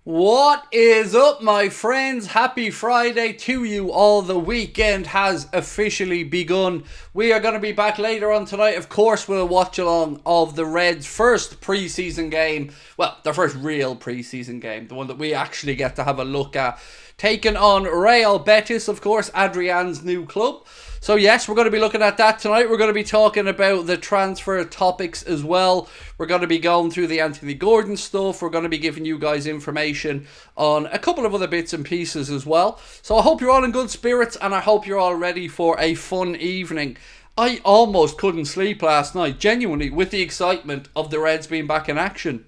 What is up, my friends? Happy Friday to you all. The weekend has officially begun. We are going to be back later on tonight. Of course, we'll watch along of the Reds' first pre-season game. Well, their first real pre-season game. The one that we actually get to have a look at. Taking on Real Betis, of course, Adrian's new club. So yes, we're going to be looking at that tonight. We're going to be talking about the transfer topics as well. We're going to be going through the Anthony Gordon stuff. We're going to be giving you guys information on a couple of other bits and pieces as well. So I hope you're all in good spirits and I hope you're all ready for a fun evening. I almost couldn't sleep last night, genuinely, with the excitement of the Reds being back in action.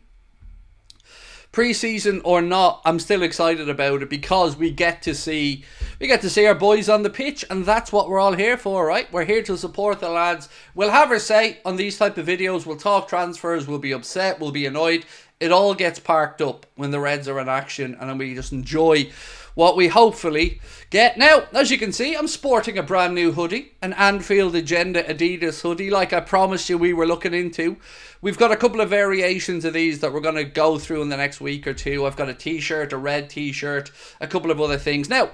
Pre-season or not, I'm still excited about it because we get to see our boys on the pitch, and that's what we're all here for, right? We're here to support the lads. We'll have our say on these type of videos. We'll talk transfers. We'll be upset. We'll be annoyed. It all gets parked up when the Reds are in action, and then we just enjoy what we hopefully get. Now, as you can see, I'm sporting a brand new hoodie, an Anfield Agenda Adidas hoodie, like I promised you we were looking into. We've got a couple of variations of these that we're going to go through in the next week or two. I've got a t-shirt, a red t-shirt, a couple of other things. Now,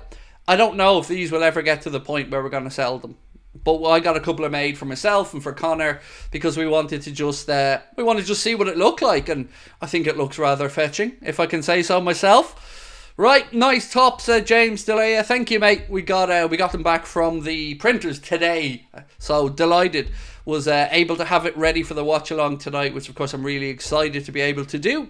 I don't know if these will ever get to the point where we're going to sell them. But I got a couple of made for myself and for Connor because we wanted to just see what it looked like, and I think it looks rather fetching, if I can say so myself. Right, nice tops, James Delia. Thank you, mate. We got them back from the printers today, so delighted. Was able to have it ready for the watch along tonight, which of course I'm really excited to be able to do.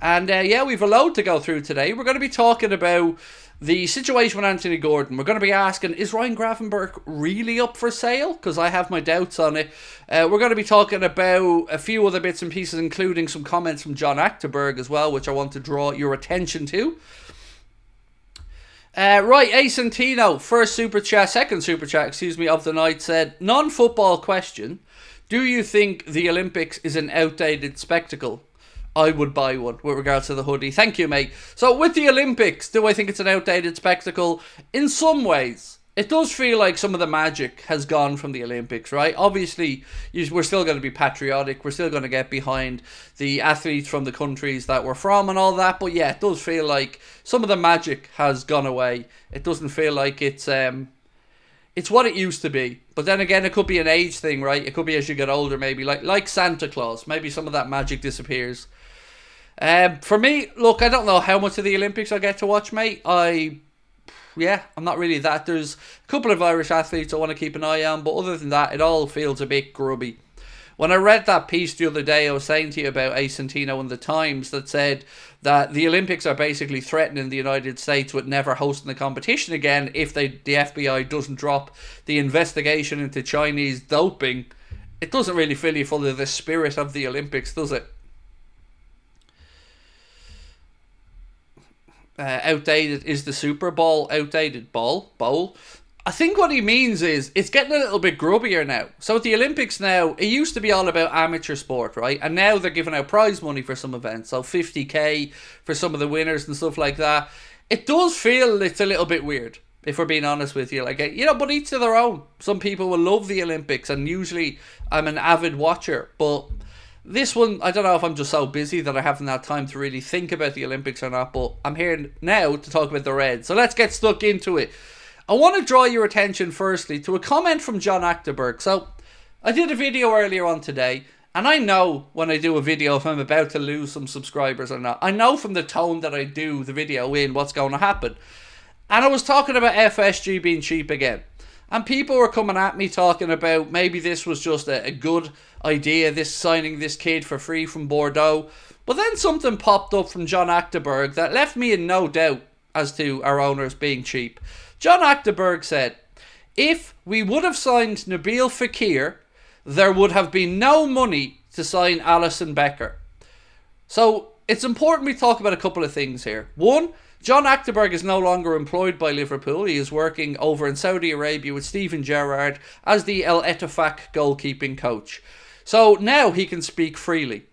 And yeah, we've a load to go through today. We're going to be talking about the situation with Anthony Gordon. We're going to be asking, is Ryan Gravenberch really up for sale? Because I have my doubts on it. We're going to be talking about a few other bits and pieces, including some comments from John Achterberg as well, which I want to draw your attention to. Right, Acentino, second super chat, of the night said, non-football question, do you think the Olympics is an outdated spectacle? I would buy one with regards to the hoodie. Thank you, mate. So with the Olympics, do I think it's an outdated spectacle? In some ways, it does feel like some of the magic has gone from the Olympics, right? Obviously, we're still going to be patriotic. We're still going to get behind the athletes from the countries that we're from and all that. But yeah, it does feel like some of the magic has gone away. It doesn't feel like it's what it used to be. But then again, it could be an age thing, right? It could be as you get older, maybe like Santa Claus. Maybe some of that magic disappears. For me, look, I don't know how much of the Olympics I get to watch, mate. I'm not really that. There's a couple of Irish athletes I want to keep an eye on, but other than that, it all feels a bit grubby. When I read that piece the other day, I was saying to you about Acentino in the Times that said that the Olympics are basically threatening the United States with never hosting the competition again if the FBI doesn't drop the investigation into Chinese doping. It doesn't really fill you full of the spirit of the Olympics, does it? Outdated is the Super Bowl. Outdated bowl. I think what he means is it's getting a little bit grubbier now. So at the Olympics now, it used to be all about amateur sport, right? And now they're giving out prize money for some events. So 50k for some of the winners and stuff like that. It does feel it's a little bit weird, if we're being honest with you. But each to their own. Some people will love the Olympics, and usually I'm an avid watcher, but this one, I don't know if I'm just so busy that I haven't had time to really think about the Olympics or not, but I'm here now to talk about the Reds. So let's get stuck into it. I want to draw your attention firstly to a comment from John Achterberg. So I did a video earlier on today, and I know when I do a video if I'm about to lose some subscribers or not. I know from the tone that I do the video in what's going to happen. And I was talking about FSG being cheap again. And people were coming at me talking about maybe this was just a good idea, this signing this kid for free from Bordeaux. But then something popped up from John Achterberg that left me in no doubt as to our owners being cheap. John Achterberg said, if we would have signed Nabil Fekir, there would have been no money to sign Alisson Becker. So it's important we talk about a couple of things here. One, John Achterberg is no longer employed by Liverpool. He is working over in Saudi Arabia with Steven Gerrard as the El Ettifaq goalkeeping coach. So now he can speak freely.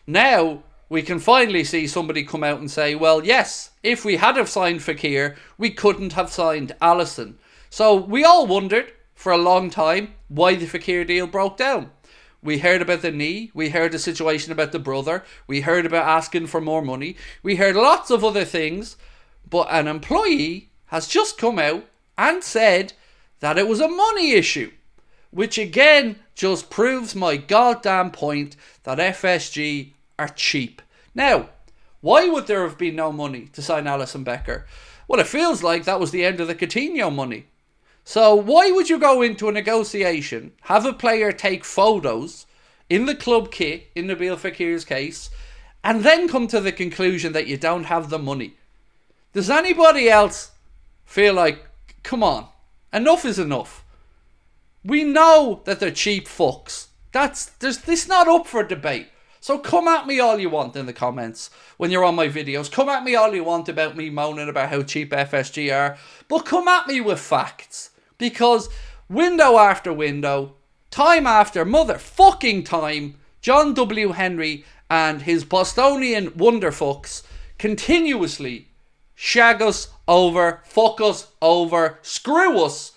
Now we can finally see somebody come out and say, well, yes, if we had have signed Fekir, we couldn't have signed Alisson. So we all wondered for a long time why the Fekir deal broke down. We heard about the knee. We heard the situation about the brother. We heard about asking for more money. We heard lots of other things. But an employee has just come out and said that it was a money issue. Which again just proves my goddamn point that FSG are cheap. Now, why would there have been no money to sign Alisson Becker? Well, it feels like that was the end of the Coutinho money. So why would you go into a negotiation, have a player take photos in the club kit, in Nabil Fekir's case, and then come to the conclusion that you don't have the money? Does anybody else feel like, come on, enough is enough? We know that they're cheap fucks. This not up for debate. So come at me all you want in the comments when you're on my videos. Come at me all you want about me moaning about how cheap FSG are. But come at me with facts. Because window after window, time after motherfucking time, John W. Henry and his Bostonian wonderfucks continuously shag us over, fuck us over, screw us.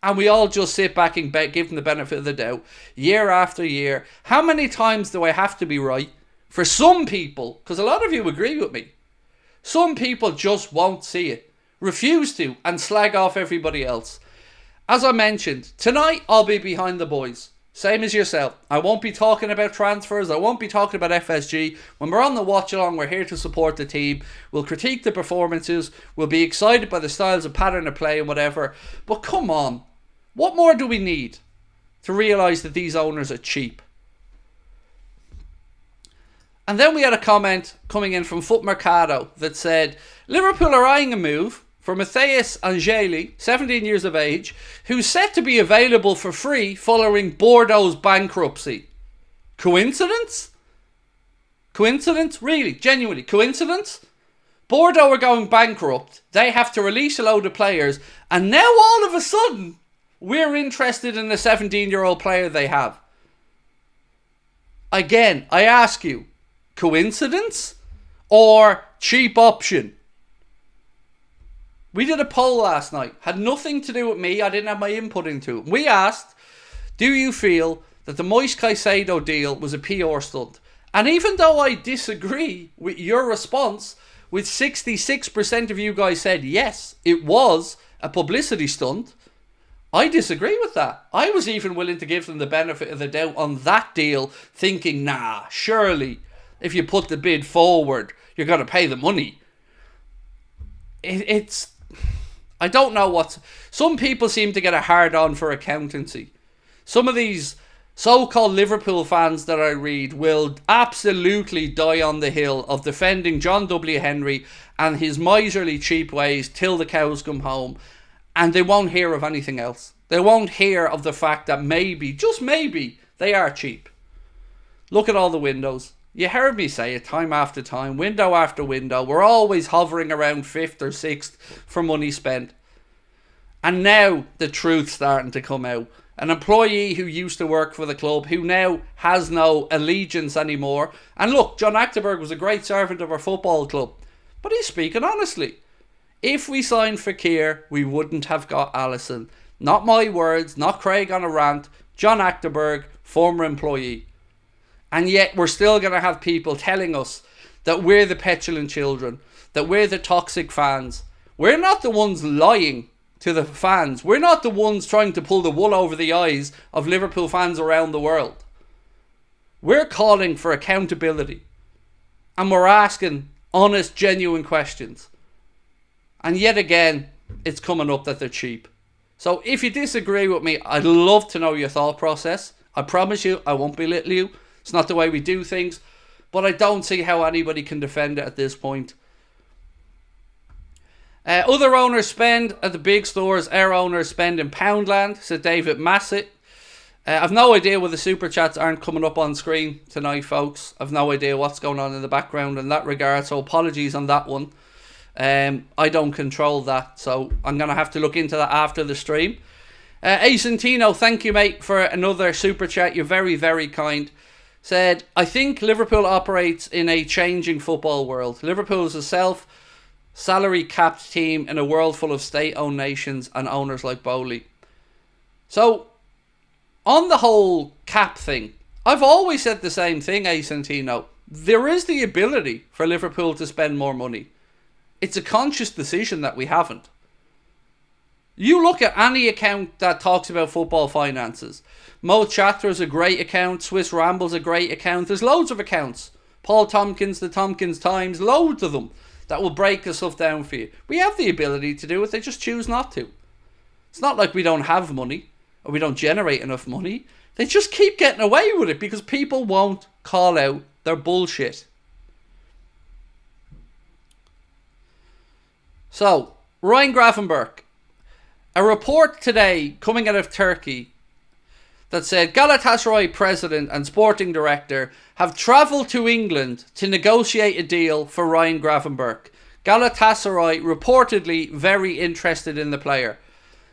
And we all just sit back and give them the benefit of the doubt year after year. How many times do I have to be right? For some people, because a lot of you agree with me, some people just won't see it, refuse to, and slag off everybody else. As I mentioned, tonight I'll be behind the boys. Same as yourself. I won't be talking about transfers. I won't be talking about FSG. When we're on the watch along, we're here to support the team. We'll critique the performances. We'll be excited by the styles and pattern of play and whatever. But come on. What more do we need to realise that these owners are cheap? And then we had a comment coming in from Foot Mercado that said, Liverpool are eyeing a move for Matthias Angeli, 17 years of age, who's set to be available for free following Bordeaux's bankruptcy. Coincidence? Coincidence? Really? Genuinely? Coincidence? Bordeaux are going bankrupt. They have to release a load of players. And now all of a sudden, we're interested in the 17-year-old player they have. Again, I ask you, coincidence or cheap option? We did a poll last night. Had nothing to do with me. I didn't have my input into it. We asked, do you feel that the Moise Caicedo deal was a PR stunt? And even though I disagree with your response, with 66% of you guys said yes, it was a publicity stunt, I disagree with that. I was even willing to give them the benefit of the doubt on that deal, thinking, nah, surely if you put the bid forward, you're going to pay the money. I don't know what... Some people seem to get a hard-on for accountancy. Some of these so-called Liverpool fans that I read will absolutely die on the hill of defending John W. Henry and his miserly cheap ways till the cows come home. And they won't hear of anything else. They won't hear of the fact that maybe, just maybe, they are cheap. Look at all the windows. You heard me say it time after time, window after window. We're always hovering around 5th or 6th for money spent. And now the truth's starting to come out. An employee who used to work for the club, who now has no allegiance anymore. And look, John Achterberg was a great servant of our football club. But he's speaking honestly. If we signed Fekir, we wouldn't have got Alisson. Not my words, not Craig on a rant. John Achterberg, former employee. And yet we're still going to have people telling us that we're the petulant children, that we're the toxic fans. We're not the ones lying to the fans. We're not the ones trying to pull the wool over the eyes of Liverpool fans around the world. We're calling for accountability. And we're asking honest, genuine questions. And yet again, it's coming up that they're cheap. So if you disagree with me, I'd love to know your thought process. I promise you, I won't belittle you. It's not the way we do things. But I don't see how anybody can defend it at this point. Other owners spend at the big stores. Our owners spend in Poundland, said David Massett. I've no idea why the super chats aren't coming up on screen tonight, folks. I've no idea what's going on in the background in that regard. So apologies on that one. I don't control that. So I'm going to have to look into that after the stream. Asentino, thank you, mate, for another super chat. You're very, very kind. Said, I think Liverpool operates in a changing football world. Liverpool is a salary capped team in a world full of state-owned nations and owners like Bowley. So, on the whole cap thing, I've always said the same thing, Asantino. There is the ability for Liverpool to spend more money. It's a conscious decision that we haven't. You look at any account that talks about football finances. Mo Chatra is a great account. Swiss Ramble's a great account. There's loads of accounts. Paul Tompkins, the Tompkins Times, loads of them that will break the stuff down for you. We have the ability to do it. They just choose not to. It's not like we don't have money or we don't generate enough money. They just keep getting away with it because people won't call out their bullshit. So, Ryan Gravenberch. A report today coming out of Turkey that said Galatasaray president and sporting director have travelled to England to negotiate a deal for Ryan Gravenberch. Galatasaray reportedly very interested in the player.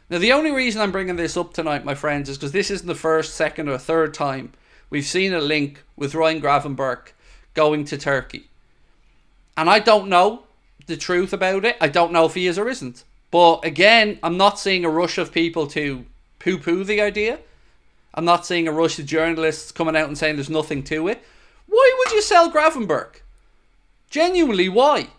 Now, the only reason I'm bringing this up tonight, my friends, is because this isn't the first, second or third time we've seen a link with Ryan Gravenberch going to Turkey. And I don't know the truth about it. I don't know if he is or isn't. But again, I'm not seeing a rush of people to poo-poo the idea. I'm not seeing a rush of journalists coming out and saying there's nothing to it. Why would you sell Gravenberch? Genuinely, why?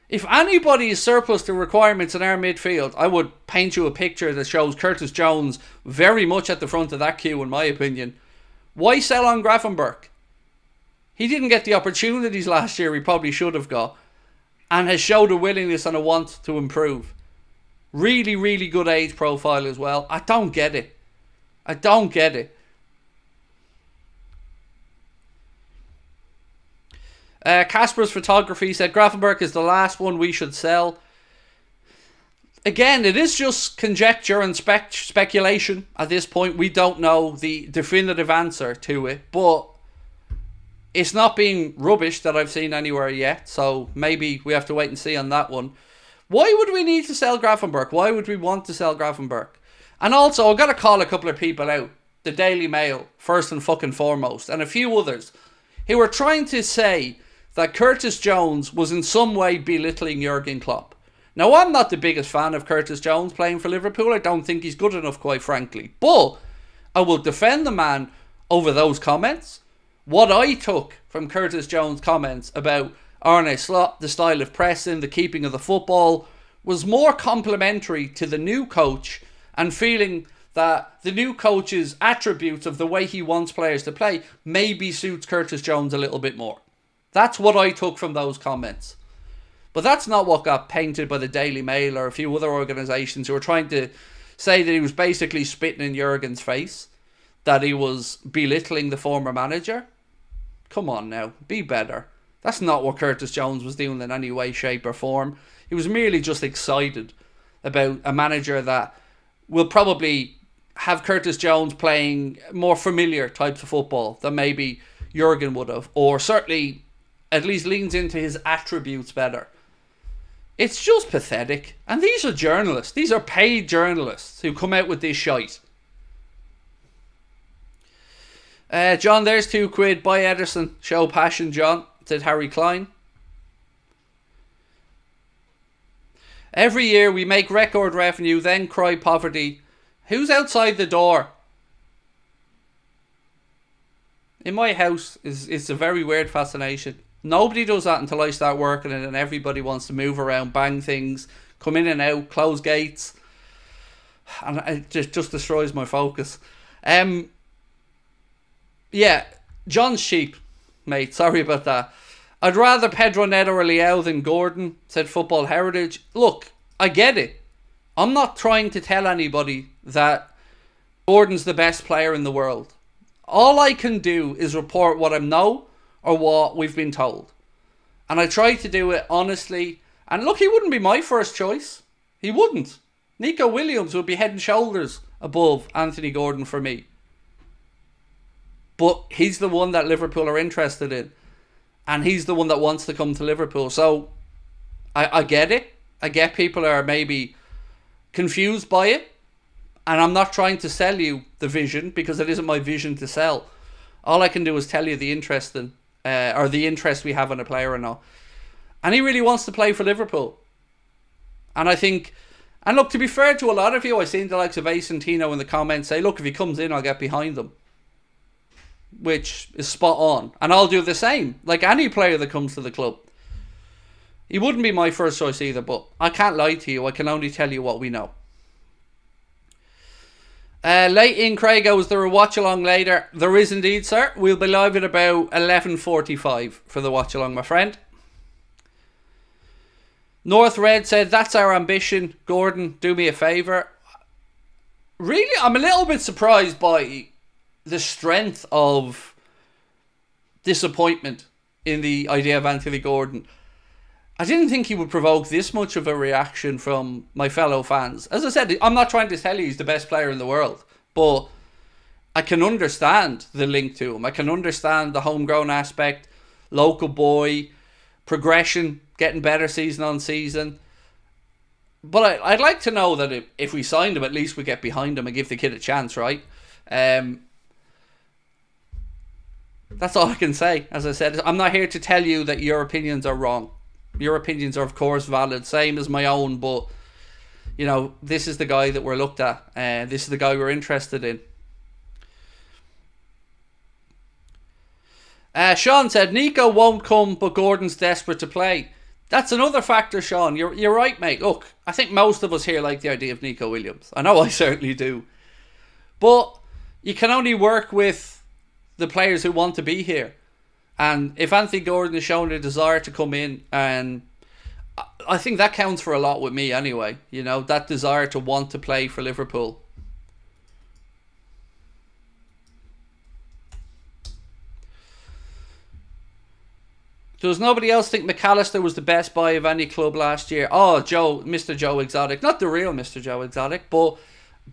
If anybody is surplus to requirements in our midfield, I would paint you a picture that shows Curtis Jones very much at the front of that queue, in my opinion. Why sell on Gravenberch? He didn't get the opportunities last year he probably should have got, and has showed a willingness and a want to improve. Really, really good age profile as well. I don't get it. I don't get it. Casper's Photography said Gravenberch is the last one we should sell. Again, it is just conjecture and speculation at this point. We don't know the definitive answer to it, but it's not being rubbish that I've seen anywhere yet, so maybe we have to wait and see on that one. Why would we need to sell Gravenberch? Why would we want to sell Gravenberch? And also, I've got to call a couple of people out. The Daily Mail, first and fucking foremost, and a few others who were trying to say that Curtis Jones was in some way belittling Jurgen Klopp. Now, I'm not the biggest fan of Curtis Jones playing for Liverpool. I don't think he's good enough, quite frankly. But I will defend the man over those comments. What I took from Curtis Jones' comments about Arne Slot, the style of pressing, the keeping of the football, was more complimentary to the new coach and feeling that the new coach's attributes of the way he wants players to play maybe suits Curtis Jones a little bit more. That's what I took from those comments. But that's not what got painted by the Daily Mail or a few other organisations who were trying to say that he was basically spitting in Jurgen's face, that he was belittling the former manager. Come on now, be better. That's not what Curtis Jones was doing in any way, shape or form. He was merely just excited about a manager that will probably have Curtis Jones playing more familiar types of football than maybe Jurgen would have, or certainly at least leans into his attributes better. It's just pathetic. And these are journalists. These are paid journalists who come out with this shite. John, there's £2. Buy Ederson. Show passion, John, said Harry Klein. Every year we make record revenue, then cry poverty. Who's outside the door? In my house, it's a very weird fascination. Nobody does that until I start working it, and everybody wants to move around, bang things, come in and out, close gates. And it just destroys my focus. Yeah, John's cheap, mate. Sorry about that. I'd rather Pedro Neto or Leao than Gordon, said Football Heritage. Look, I get it. I'm not trying to tell anybody that Gordon's the best player in the world. All I can do is report what I know or what we've been told. And I try to do it honestly. And look, he wouldn't be my first choice. He wouldn't. Nico Williams would be head and shoulders above Anthony Gordon for me. But he's the one that Liverpool are interested in. And he's the one that wants to come to Liverpool. So, I get it. I get people are maybe confused by it. And I'm not trying to sell you the vision, because it isn't my vision to sell. All I can do is tell you the interest in, or the interest we have in a player or not. And he really wants to play for Liverpool. And I think, and look, to be fair to a lot of you, I've seen the likes of Ace and Tino in the comments say, look, if he comes in, I'll get behind him. which is spot on. And I'll do the same, like any player that comes to the club. He wouldn't be my first choice either, but I can't lie to you. I can only tell you what we know. Late in, Craig, is there a watch along later? There is indeed, sir. We'll be live at about 11:45 for the watch along, my friend. North Red said, that's our ambition. Gordon, do me a favour. Really, I'm a little bit surprised by the strength of disappointment in the idea of Anthony Gordon. I didn't think he would provoke this much of a reaction from my fellow fans. As I said, I'm not trying to tell you he's the best player in the world, but I can understand the link to him. I can understand the homegrown aspect, local boy, progression, getting better season on season. But I'd like to know that if we signed him, at least we get behind him and give the kid a chance, right? That's all I can say. As I said, I'm not here to tell you that your opinions are wrong. Your opinions are, of course, valid, same as my own, but, you know, this is the guy that we're looked at, and this is the guy we're interested in. Sean said, Nico won't come, but Gordon's desperate to play. That's another factor, Sean. You're right, mate. Look, I think most of us here like the idea of Nico Williams. I know I certainly do. But you can only work with the players who want to be here. And if Anthony Gordon has shown a desire to come in, and I think that counts for a lot with me anyway, you know, that desire to want to play for Liverpool. Does nobody else think McAllister was the best buy of any club last year? Oh, Mr. Joe Exotic. Not the real Mr. Joe Exotic, but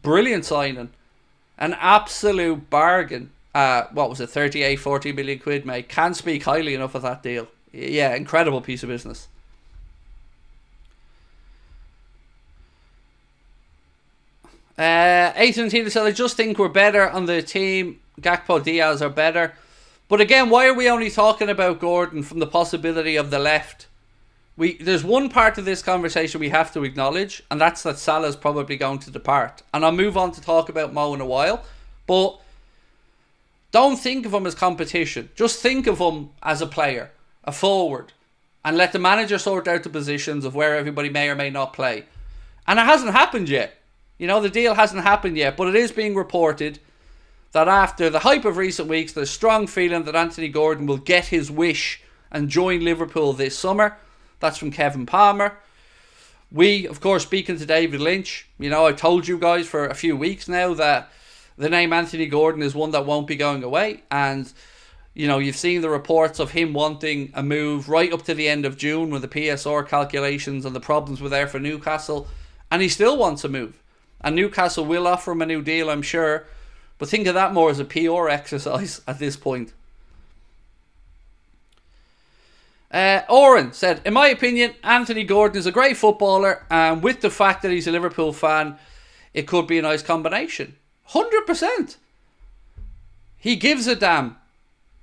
brilliant signing. An absolute bargain. What was it, 38, 40 million quid, mate. Can't speak highly enough of that deal. Yeah, incredible piece of business. Ethan Tina said, I just think we're better on the team. Gakpo, Diaz are better. But again, why are we only talking about Gordon from the possibility of the left? There's one part of this conversation we have to acknowledge, and that's that Salah's probably going to depart. And I'll move on to talk about Mo in a while. But don't think of him as competition. Just think of him as a player, a forward, and let the manager sort out the positions of where everybody may or may not play. And it hasn't happened yet. You know, the deal hasn't happened yet, but it is being reported that after the hype of recent weeks, there's a strong feeling that Anthony Gordon will get his wish and join Liverpool this summer. That's from Kevin Palmer. We, of course, speaking to David Lynch, you know, I've told you guys for a few weeks now that the name Anthony Gordon is one that won't be going away. And, you know, you've seen the reports of him wanting a move right up to the end of June with the PSR calculations and the problems were there for Newcastle. And he still wants a move. And Newcastle will offer him a new deal, I'm sure. But think of that more as a PR exercise at this point. Oren said, in my opinion, Anthony Gordon is a great footballer. And with the fact that he's a Liverpool fan, it could be a nice combination. 100%. He gives a damn.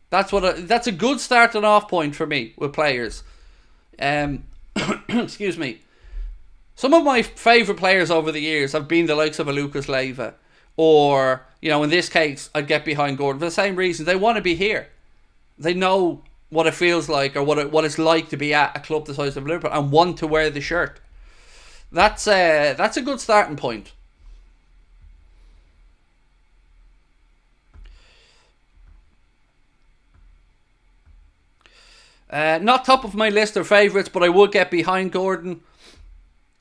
That's a good starting off point for me with players. Excuse me. Some of my favourite players over the years have been the likes of a Lucas Leiva, or, you know, in this case, I'd get behind Gordon for the same reason. They want to be here. They know what it feels like, or what it's like to be at a club the size of Liverpool and want to wear the shirt. That's a good starting point. Not top of my list of favourites, but I would get behind Gordon.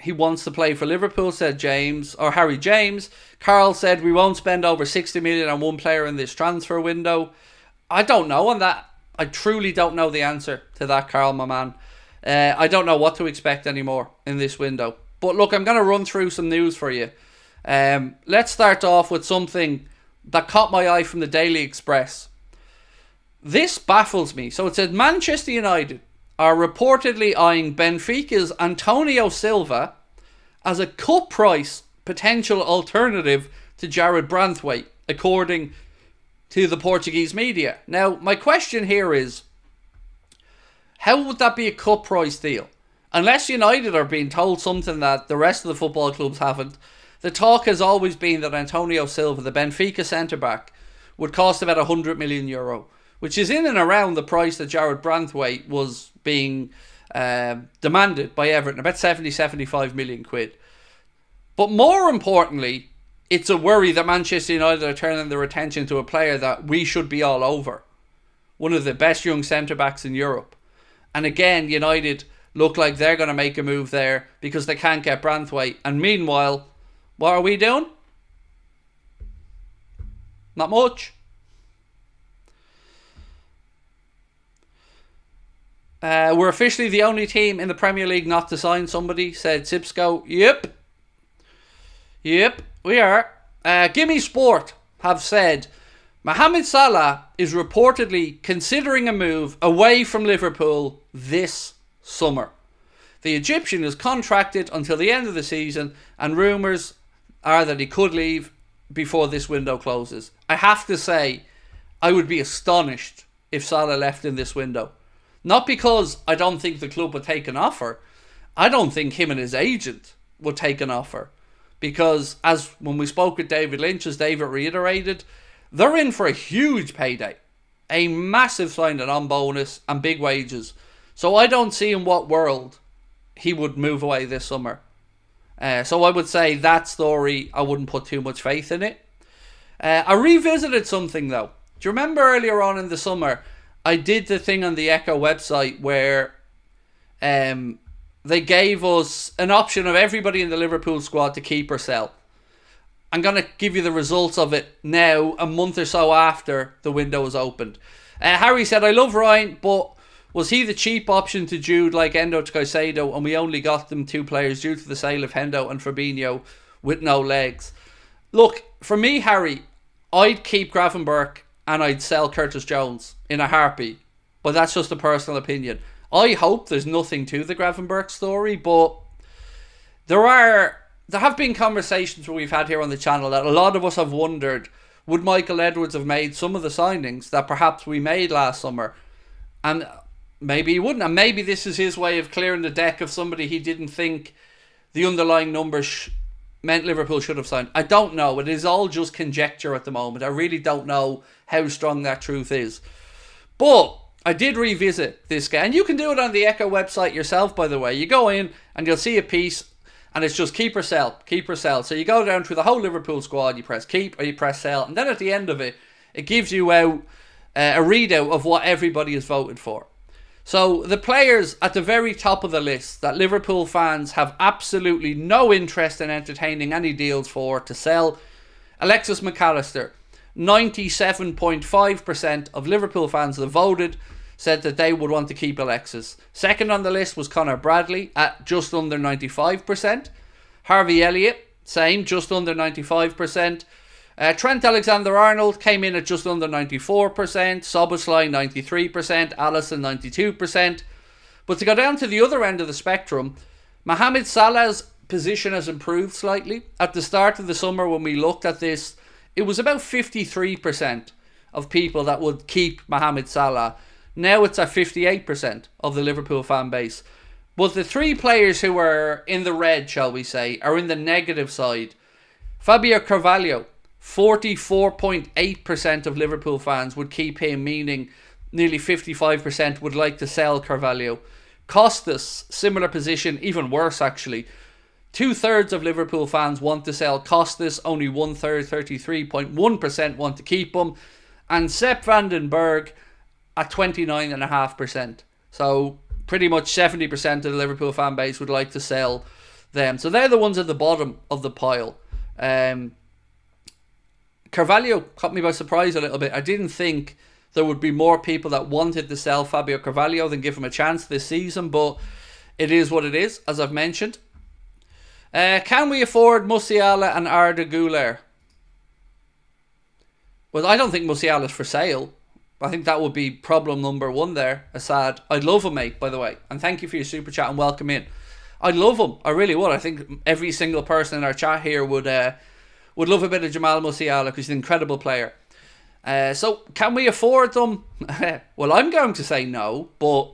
He wants to play for Liverpool, said James, or Harry James. Carl said we won't spend over 60 million on one player in this transfer window. I don't know on that. I truly don't know the answer to that, Carl, my man. I don't know what to expect anymore in this window. But look, I'm going to run through some news for you. Let's start off with something that caught my eye from the Daily Express. This baffles me. So it said Manchester United are reportedly eyeing Benfica's Antonio Silva as a cut price potential alternative to Jared Branthwaite, according to the Portuguese media. Now, my question here is, how would that be a cut price deal? Unless United are being told something that the rest of the football clubs haven't, the talk has always been that Antonio Silva, the Benfica centre-back, would cost about €100 million, which is in and around the price that Jared Branthwaite was being demanded by Everton, about 75 million quid. But more importantly, it's a worry that Manchester United are turning their attention to a player that we should be all over. One of the best young centre-backs in Europe. And again, United look like they're going to make a move there because they can't get Branthwaite. And meanwhile, what are we doing? Not much. We're officially the only team in the Premier League not to sign somebody, said Sipsco. Yep, we are. Gimme Sport have said Mohamed Salah is reportedly considering a move away from Liverpool this summer. The Egyptian is contracted until the end of the season, and rumours are that he could leave before this window closes. I have to say, I would be astonished if Salah left in this window. Not because I don't think the club would take an offer. I don't think him and his agent would take an offer. Because, as when we spoke with David Lynch, as David reiterated, they're in for a huge payday. A massive signing on bonus and big wages. So I don't see in what world he would move away this summer. So I would say that story, I wouldn't put too much faith in it. I revisited something though. Do you remember earlier on in the summer, I did the thing on the Echo website where they gave us an option of everybody in the Liverpool squad to keep or sell. I'm going to give you the results of it now, a month or so after the window was opened. Harry said, I love Ryan, but was he the cheap option to Jude like Endo to Caicedo, and we only got them two players due to the sale of Hendo and Fabinho with no legs? Look, for me, Harry, I'd keep Gravenberch and I'd sell Curtis Jones in a heartbeat. But that's just a personal opinion. I hope there's nothing to the Gravenberch story, but there have been conversations where we've had here on the channel that a lot of us have wondered, would Michael Edwards have made some of the signings that perhaps we made last summer? And maybe he wouldn't. And maybe this is his way of clearing the deck of somebody he didn't think the underlying numbers meant Liverpool should have signed. I don't know. It is all just conjecture at the moment. I really don't know how strong that truth is. But I did revisit this guy. And you can do it on the Echo website yourself, by the way. You go in and you'll see a piece and it's just keep or sell, keep or sell. So you go down through the whole Liverpool squad, you press keep or you press sell. And then at the end of it, it gives you out a readout of what everybody has voted for. So the players at the very top of the list that Liverpool fans have absolutely no interest in entertaining any deals for to sell. Alexis McAllister, 97.5% of Liverpool fans that voted said that they would want to keep Alexis. Second on the list was Connor Bradley at just under 95%. Harvey Elliott, same, just under 95%. Trent Alexander-Arnold came in at just under 94%. Szoboszlai 93%. Alisson 92%. But to go down to the other end of the spectrum, Mohamed Salah's position has improved slightly. At the start of the summer when we looked at this, it was about 53% of people that would keep Mohamed Salah. Now it's at 58% of the Liverpool fan base. But the three players who are in the red, shall we say, are in the negative side. Fabio Carvalho, 44.8% of Liverpool fans would keep him, meaning nearly 55% would like to sell Carvalho. Costas, similar position, even worse actually. 2/3 of Liverpool fans want to sell Costas, only 1/3, 33.1% want to keep him. And Sepp van den Berg at 29.5%. So pretty much 70% of the Liverpool fan base would like to sell them. So they're the ones at the bottom of the pile. Carvalho caught me by surprise a little bit. I didn't think there would be more people that wanted to sell Fabio Carvalho than give him a chance this season, but it is what it is, as I've mentioned. Can we afford Musiala and Arda Güler? Well, I don't think Musiala's for sale. I think that would be problem number one there, Assad. I'd love him, mate, by the way. And thank you for your super chat and welcome in. I'd love him. I really would. I think every single person in our chat here would love a bit of Jamal Musiala because he's an incredible player. So, can we afford them? Well, I'm going to say no, but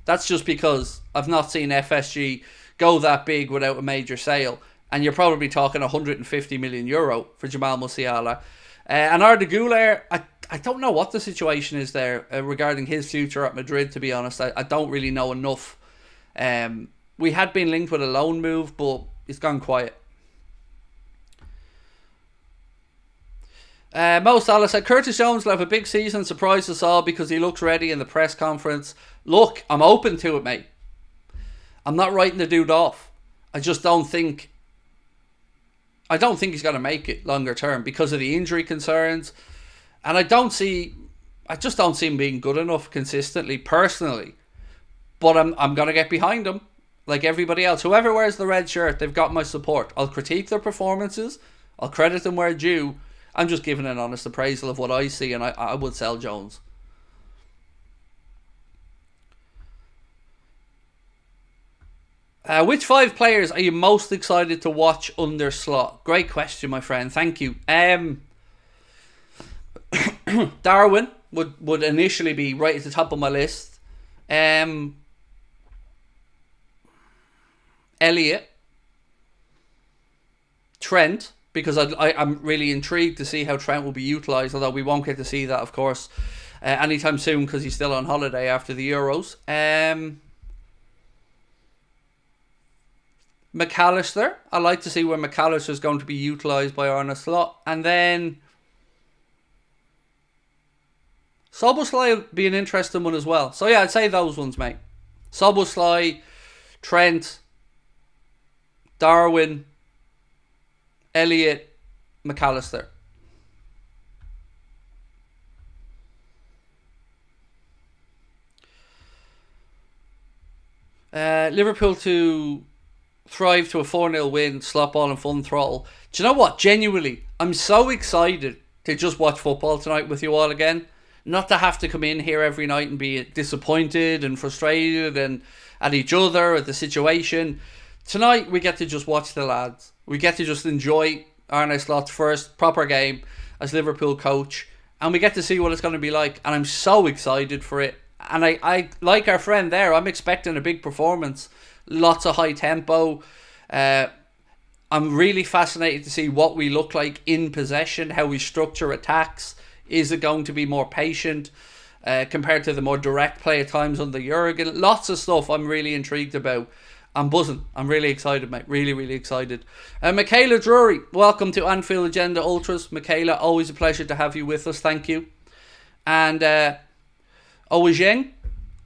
that's just because I've not seen FSG go that big without a major sale. And you're probably talking €150 million for Jamal Musiala. And Arda Güler, I don't know what the situation is there regarding his future at Madrid, to be honest. I don't really know enough. We had been linked with a loan move, but it's gone quiet. Mo Salah said, Curtis Jones will have a big season, surprise us all because he looks ready in the press conference. Look, I'm open to it, mate. I'm not writing the dude off. I just don't think... I don't think he's going to make it longer term because of the injury concerns. And I just don't see him being good enough consistently, personally. But I'm going to get behind him like everybody else. Whoever wears the red shirt, they've got my support. I'll critique their performances. I'll credit them where due. I'm just giving an honest appraisal of what I see, and I would sell Jones. Which 5 players are you most excited to watch under Slot? Great question, my friend. Thank you. Darwin would initially be right at the top of my list. Elliot. Trent. Because I'm really intrigued to see how Trent will be utilised, although we won't get to see that, of course, anytime soon because he's still on holiday after the Euros. McAllister. I like to see where McAllister is going to be utilised by Arne Slot. And then Szoboszlai will be an interesting one as well. So yeah, I'd say those ones, mate. Szoboszlai, Trent, Darwin, Elliot, McAllister. Liverpool to thrive to a 4-0 win, slot ball and fun throttle. Do you know what? Genuinely, I'm so excited to just watch football tonight with you all again. Not to have to come in here every night and be disappointed and frustrated and at each other, at the situation. Tonight, we get to just watch the lads. We get to just enjoy Arne Slot's first proper game as Liverpool coach. And we get to see what it's going to be like. And I'm so excited for it. And I like our friend there. I'm expecting a big performance. Lots of high tempo. I'm really fascinated to see what we look like in possession. How we structure attacks. Is it going to be more patient compared to the more direct play at times under Jurgen? Lots of stuff I'm really intrigued about. I'm buzzing. I'm really excited, mate. Really, really excited. Michaela Drury, welcome to Anfield Agenda Ultras. Michaela, always a pleasure to have you with us. Thank you. And Owa Zheng,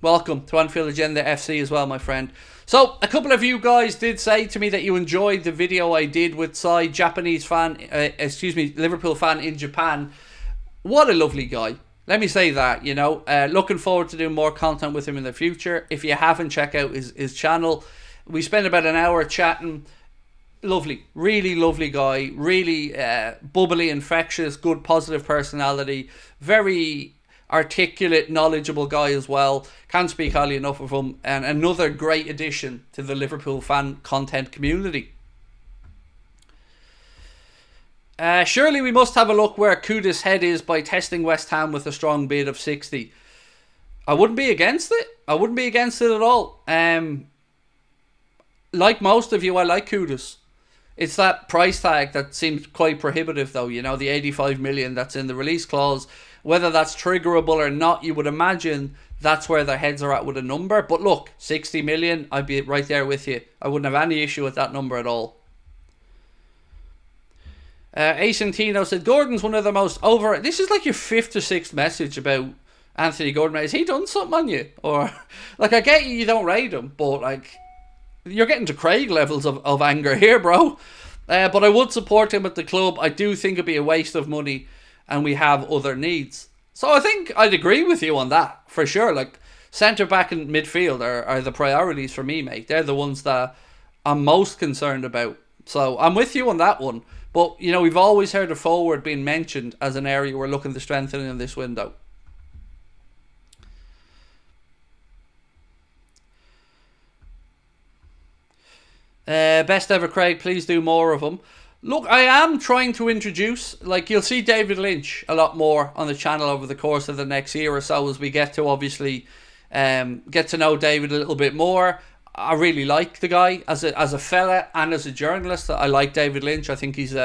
welcome to Anfield Agenda FC as well, my friend. So, a couple of you guys did say to me that you enjoyed the video I did with Sai, Liverpool fan in Japan. What a lovely guy. Let me say that, you know. Looking forward to doing more content with him in the future. If you haven't, check out his channel. We spent about an hour chatting. Lovely. Really lovely guy. Really bubbly, infectious, good, positive personality. Very articulate, knowledgeable guy as well. Can't speak highly enough of him. And another great addition to the Liverpool fan content community. Surely we must have a look where Kudus' head is by testing West Ham with a strong bid of 60. I wouldn't be against it. I wouldn't be against it at all. Like most of you, I like Kudus. It's that price tag that seems quite prohibitive though, you know, the 85 million that's in the release clause. Whether that's triggerable or not, you would imagine that's where their heads are at with a number. But look, 60 million, I'd be right there with you. I wouldn't have any issue with that number at all. Asentino said, Gordon's one of the most over... This is like your 5th or 6th message about Anthony Gordon. Has he done something on you? Or, like, I get you don't rate him, but, like, you're getting to Craig levels of anger here, bro. But I would support him at the club. I do think it'd be a waste of money, and we have other needs. So I think I'd agree with you on that, for sure. Like, centre-back and midfield are the priorities for me, mate. They're the ones that I'm most concerned about. So I'm with you on that one. But, you know, we've always heard a forward being mentioned as an area we're looking to strengthen in this window. Best ever, Craig. Please do more of them. Look, I am trying to introduce, like, you'll see David Lynch a lot more on the channel over the course of the next year or so as we get to obviously get to know David a little bit more. I really like the guy as a fella and as a journalist. I like David Lynch. I think he's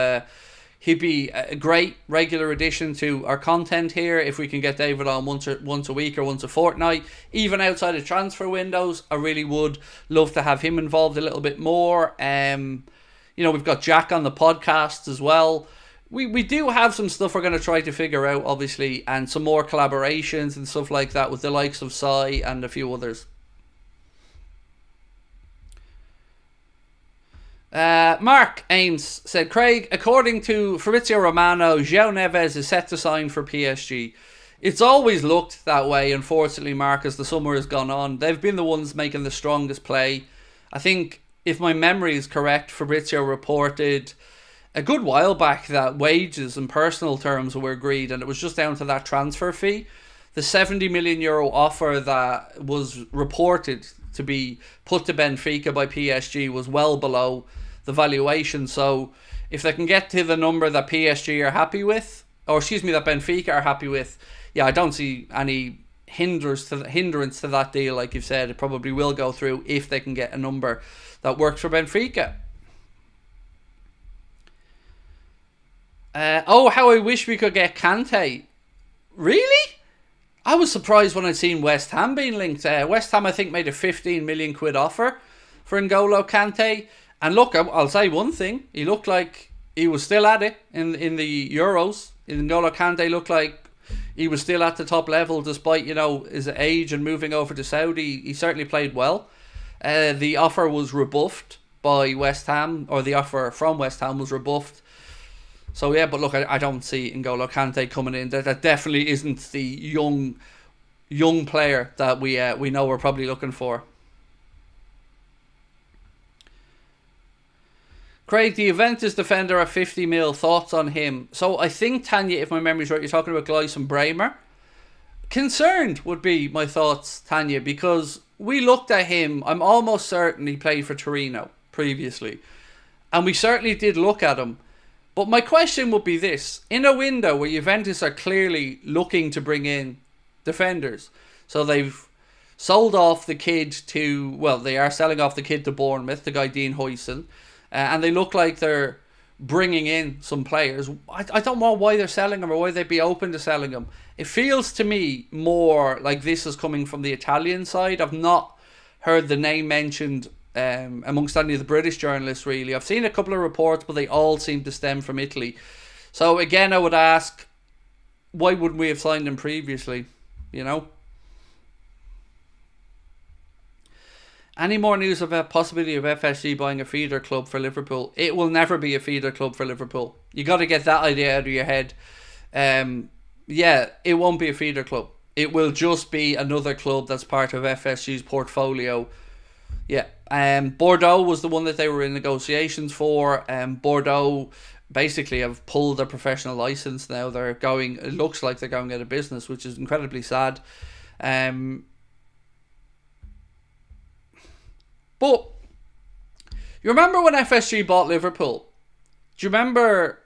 He'd be a great regular addition to our content here if we can get David on once a week or once a fortnight. Even outside of transfer windows, I really would love to have him involved a little bit more. We've got Jack on the podcast as well. We do have some stuff we're going to try to figure out, obviously, and some more collaborations and stuff like that with the likes of Sai and a few others. Mark Ames said, Craig, according to Fabrizio Romano, João Neves is set to sign for PSG. It's always looked that way, unfortunately, Mark, as the summer has gone on. They've been the ones making the strongest play. I think, if my memory is correct, Fabrizio reported a good while back that wages and personal terms were agreed, and it was just down to that transfer fee. The €70 million offer that was reported to be put to Benfica by PSG was well below the valuation. So if they can get to the number that PSG are happy with, that Benfica are happy with, I don't see any hindrance to that deal. Like you've said, it probably will go through if they can get a number that works for Benfica. How I wish we could get Kante. Really? I was surprised when I'd seen West Ham being linked. West Ham, I think, made a £15 million offer for N'Golo Kante. And look, I'll say one thing. He looked like he was still at it in the Euros. N'Golo Kante looked like he was still at the top level despite, his age and moving over to Saudi. He certainly played well. The offer was rebuffed by West Ham, or the offer from West Ham was rebuffed. So but look, I don't see N'Golo Kante coming in. That definitely isn't the young player that we know we're probably looking for. Craig, the Juventus defender at 50 mil, thoughts on him? So I think, Tanya, if my memory's right, you're talking about Gleison Bremer. Concerned would be my thoughts, Tanya, because we looked at him. I'm almost certain he played for Torino previously, and we certainly did look at him. But my question would be this: in a window where Juventus are clearly looking to bring in defenders, so they've sold off the kid they are selling off the kid to Bournemouth, the guy Dean Huijsen, and they look like they're bringing in some players. I don't know why they're selling them or why they'd be open to selling them. It feels to me more like this is coming from the Italian side. I've not heard the name mentioned amongst any of the British journalists, really. I've seen a couple of reports, but they all seem to stem from Italy. So again, I would ask, why wouldn't we have signed him previously? Any more news about possibility of FSG buying a feeder club for Liverpool? It will never be a feeder club for Liverpool. You got to get that idea out of your head. It won't be a feeder club. It will just be another club that's part of FSG's portfolio. Bordeaux was the one that they were in negotiations for. Bordeaux basically have pulled their professional license now. It looks like they're going out of business, which is incredibly sad. But you remember when FSG bought Liverpool? Do you remember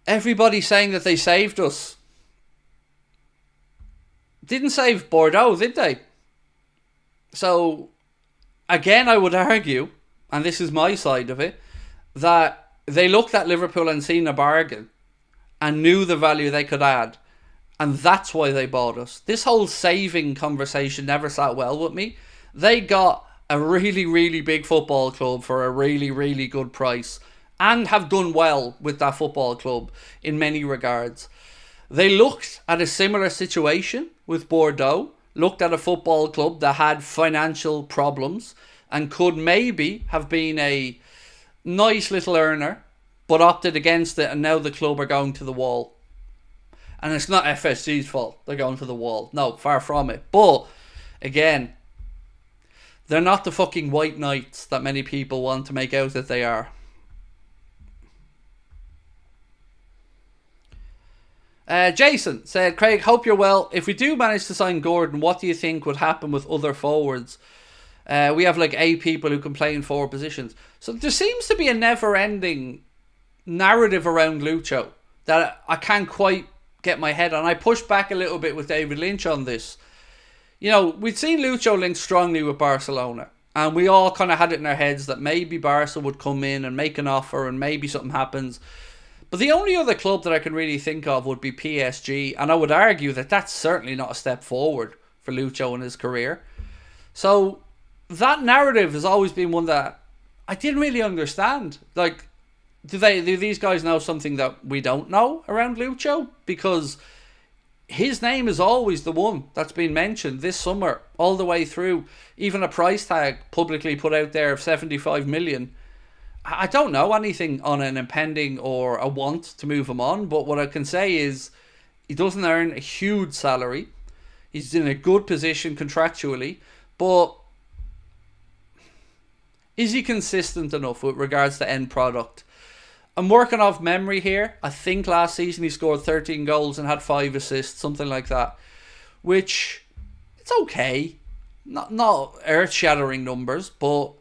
everybody saying that they saved us? Didn't save Bordeaux, did they? So again, I would argue, and this is my side of it, that they looked at Liverpool and seen a bargain and knew the value they could add, and that's why they bought us. This whole saving conversation never sat well with me. They got a really, really big football club for a really, really good price and have done well with that football club in many regards. They looked at a similar situation with Bordeaux, looked at a football club that had financial problems and could maybe have been a nice little earner, but opted against it, and now the club are going to the wall. And it's not FSG's fault they're going to the wall. No, far from it. But again, they're not the fucking white knights that many people want to make out that they are. Jason said, Craig, hope you're well. If we do manage to sign Gordon, what do you think would happen with other forwards? We have like 8 people who can play in 4 positions. So there seems to be a never-ending narrative around Lucho that I can't quite get my head on. I pushed back a little bit with David Lynch on this. We'd seen Lucho linked strongly with Barcelona, and we all kind of had it in our heads that maybe Barca would come in and make an offer and maybe something happens. But the only other club that I can really think of would be PSG, and I would argue that that's certainly not a step forward for Lucho in his career. So that narrative has always been one that I didn't really understand. Like, do these guys know something that we don't know around Lucho? Because his name is always the one that's been mentioned this summer, all the way through. Even a price tag publicly put out there of 75 million. I don't know anything on an impending or a want to move him on, but what I can say is he doesn't earn a huge salary. He's in a good position contractually, but is he consistent enough with regards to end product? I'm working off memory here. I think last season he scored 13 goals and had 5 assists, something like that, which it's okay. Not earth-shattering numbers, but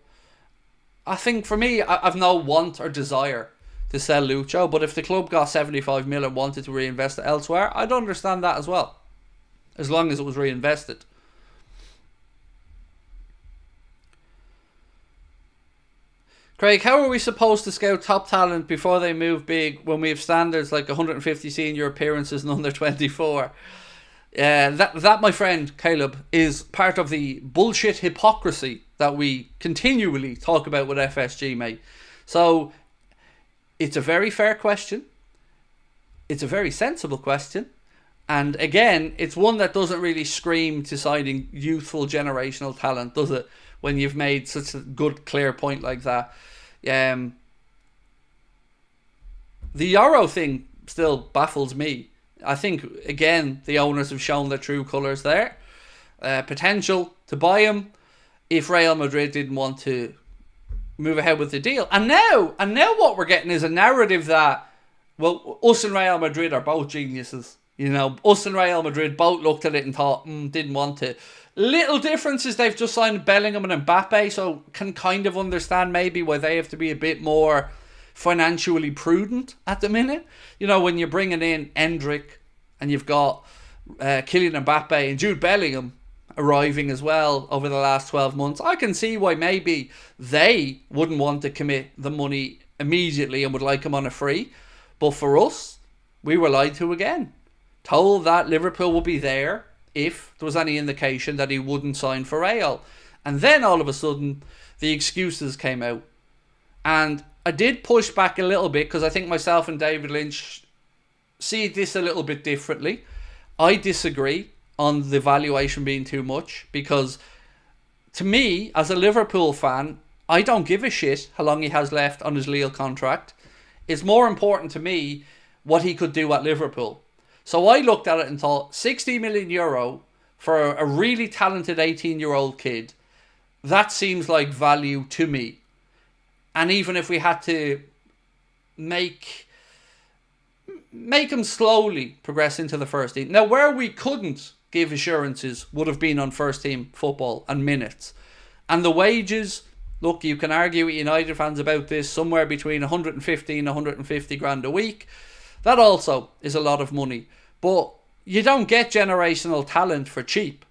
I think for me, I've no want or desire to sell Lucho, but if the club got 75 million and wanted to reinvest it elsewhere, I'd understand that as well, as long as it was reinvested. Craig, how are we supposed to scout top talent before they move big when we have standards like 150 senior appearances and under 24? That, my friend Caleb, is part of the bullshit hypocrisy that we continually talk about with FSG, mate. So, it's a very fair question. It's a very sensible question. And again, it's one that doesn't really scream to signing youthful generational talent, does it? When you've made such a good, clear point like that. The Euro thing still baffles me. I think, again, the owners have shown their true colours there. Potential to buy him if Real Madrid didn't want to move ahead with the deal. And now what we're getting is a narrative that, well, us and Real Madrid are both geniuses. You know, us and Real Madrid both looked at it and thought, didn't want to. Little difference is they've just signed Bellingham and Mbappe, so can kind of understand maybe why they have to be a bit more financially prudent at the minute. You know, when you're bringing in Endrick and you've got Kylian Mbappe and Jude Bellingham arriving as well over the last 12 months, I can see why maybe they wouldn't want to commit the money immediately and would like him on a free. But for us, we were lied to again. Told that Liverpool would be there if there was any indication that he wouldn't sign for Real. And then all of a sudden, the excuses came out. And I did push back a little bit because I think myself and David Lynch see this a little bit differently. I disagree on the valuation being too much because to me, as a Liverpool fan, I don't give a shit how long he has left on his Lille contract. It's more important to me what he could do at Liverpool. So I looked at it and thought, 60 million euro for a really talented 18-year-old kid, that seems like value to me. And even if we had to make him slowly progress into the first team. Now, where we couldn't give assurances would have been on first team football and minutes. And the wages, look, you can argue with United fans about this, somewhere between 115 and 150 grand a week. That also is a lot of money. But you don't get generational talent for cheap.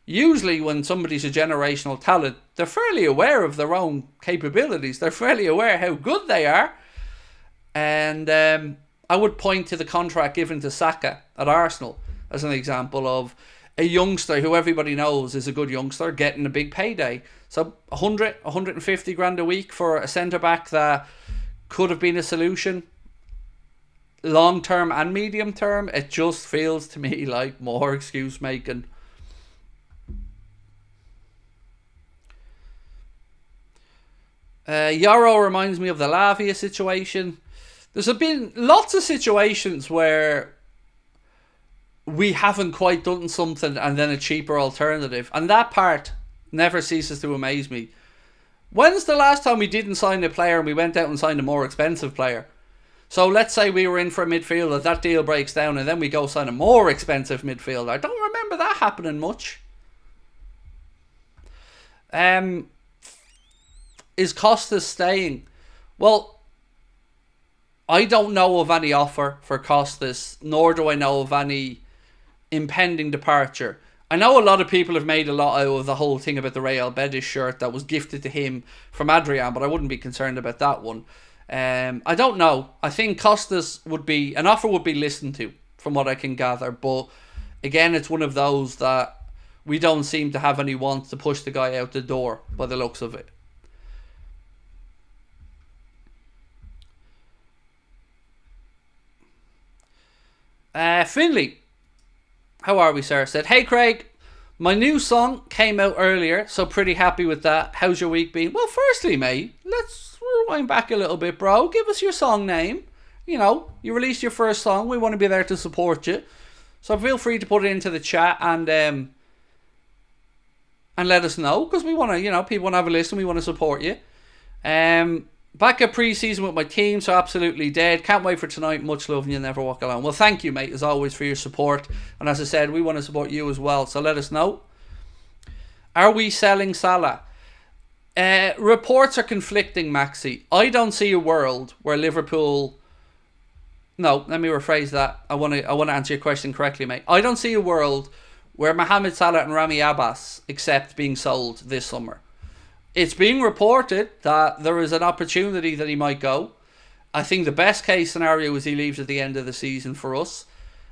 Usually when somebody's a generational talent, they're fairly aware of their own capabilities. They're fairly aware how good they are. And I would point to the contract given to Saka at Arsenal as an example of a youngster who everybody knows is a good youngster getting a big payday. So 100, 150 grand a week for a centre-back that could have been a solution. Long term and medium term, it just feels to me like more excuse making. Yarrow reminds me of the Lavia situation. There's been lots of situations where we haven't quite done something and then a cheaper alternative, and that part never ceases to amaze me. When's the last time we didn't sign a player and we went out and signed a more expensive player? So let's say we were in for a midfielder, that deal breaks down, and then we go sign a more expensive midfielder. I don't remember that happening much. Is Costas staying? Well, I don't know of any offer for Costas, nor do I know of any impending departure. I know a lot of people have made a lot out of the whole thing about the Real Betis shirt that was gifted to him from Adrian, but I wouldn't be concerned about that one. I don't know. I think Costas would be an offer would be listened to, from what I can gather. But again, it's one of those that we don't seem to have any want to push the guy out the door by the looks of it. Finley, how are we, sir? Said, hey Craig, my new song came out earlier, so pretty happy with that. How's your week been? Well, firstly, mate, let's rewind back a little bit, bro. Give us your song name. You know, you released your first song. We want to be there to support you. So feel free to put it into the chat and let us know, because we want to, you know, people want to have a listen. We want to support you. Back at pre-season with my team, so absolutely dead. Can't wait for tonight. Much love, and you'll never walk alone. Well, thank you, mate, as always, for your support. And as I said, we want to support you as well. So let us know. Are we selling Salah? Reports are conflicting, Maxi. I don't see a world where Liverpool... No, let me rephrase that. I want to answer your question correctly, mate. I don't see a world where Mohamed Salah and Rami Abbas accept being sold this summer. It's being reported that there is an opportunity that he might go. I think the best case scenario is he leaves at the end of the season for us.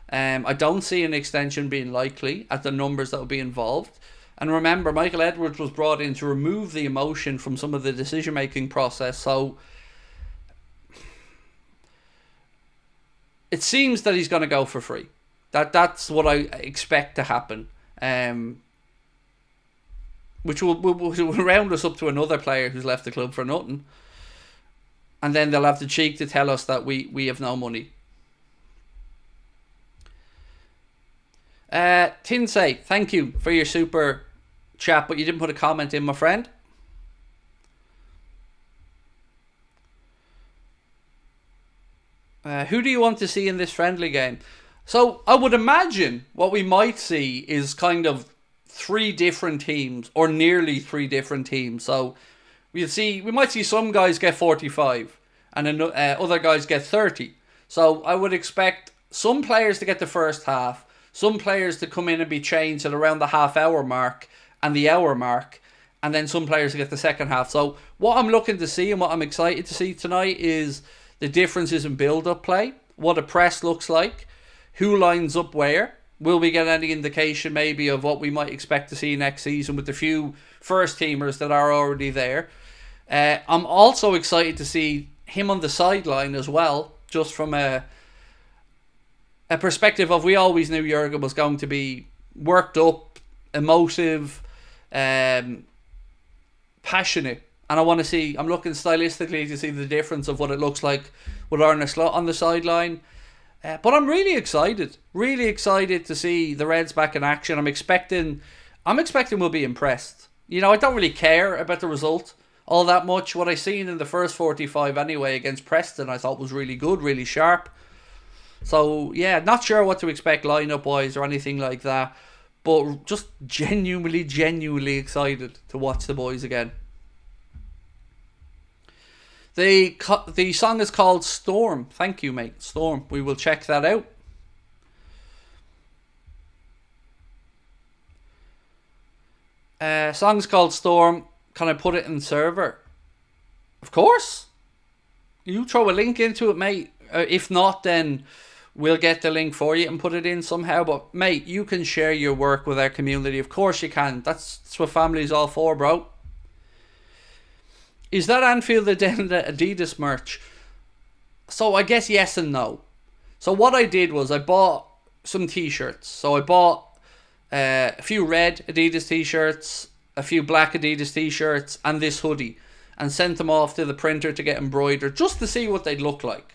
I don't see an extension being likely at the numbers that will be involved. And remember, Michael Edwards was brought in to remove the emotion from some of the decision-making process. So it seems that he's going to go for free. That's what I expect to happen. Which will round us up to another player who's left the club for nothing. And then they'll have the cheek to tell us that we have no money. Tinsay, thank you for your super chat, but you didn't put a comment in, my friend. Who do you want to see in this friendly game? So I would imagine what we might see is kind of 3 different teams, or nearly 3 different teams. So we might see some guys get 45 and other guys get 30. So I would expect some players to get the first half, some players to come in and be changed at around the half-hour mark and the hour mark, and then some players to get the second half. So what I'm looking to see and what I'm excited to see tonight is the differences in build-up play, what a press looks like, who lines up where. Will we get any indication maybe of what we might expect to see next season with the few first teamers that are already there? I'm also excited to see him on the sideline as well, just from a perspective of, we always knew Jurgen was going to be worked up, emotive, passionate. And I'm looking stylistically to see the difference of what it looks like with Arne Slot on the sideline. But I'm really excited to see the Reds back in action. I'm expecting we'll be impressed. You know, I don't really care about the result all that much. What I seen in the first 45 anyway against Preston, I thought was really good, really sharp. So yeah, not sure what to expect lineup wise or anything like that, but just genuinely excited to watch the boys again. The song is called Storm. Thank you, mate. Storm. We will check that out. Song's called Storm. Can I put it in server? Of course. You throw a link into it, mate. If not, then we'll get the link for you and put it in somehow. But, mate, you can share your work with our community. Of course you can. That's what family's all for, bro. Is that Anfield Agenda Adidas merch? So I guess yes and no. So what I did was I bought some t-shirts. So I bought a few red Adidas t-shirts, a few black Adidas t-shirts, and this hoodie, and sent them off to the printer to get embroidered, just to see what they'd look like.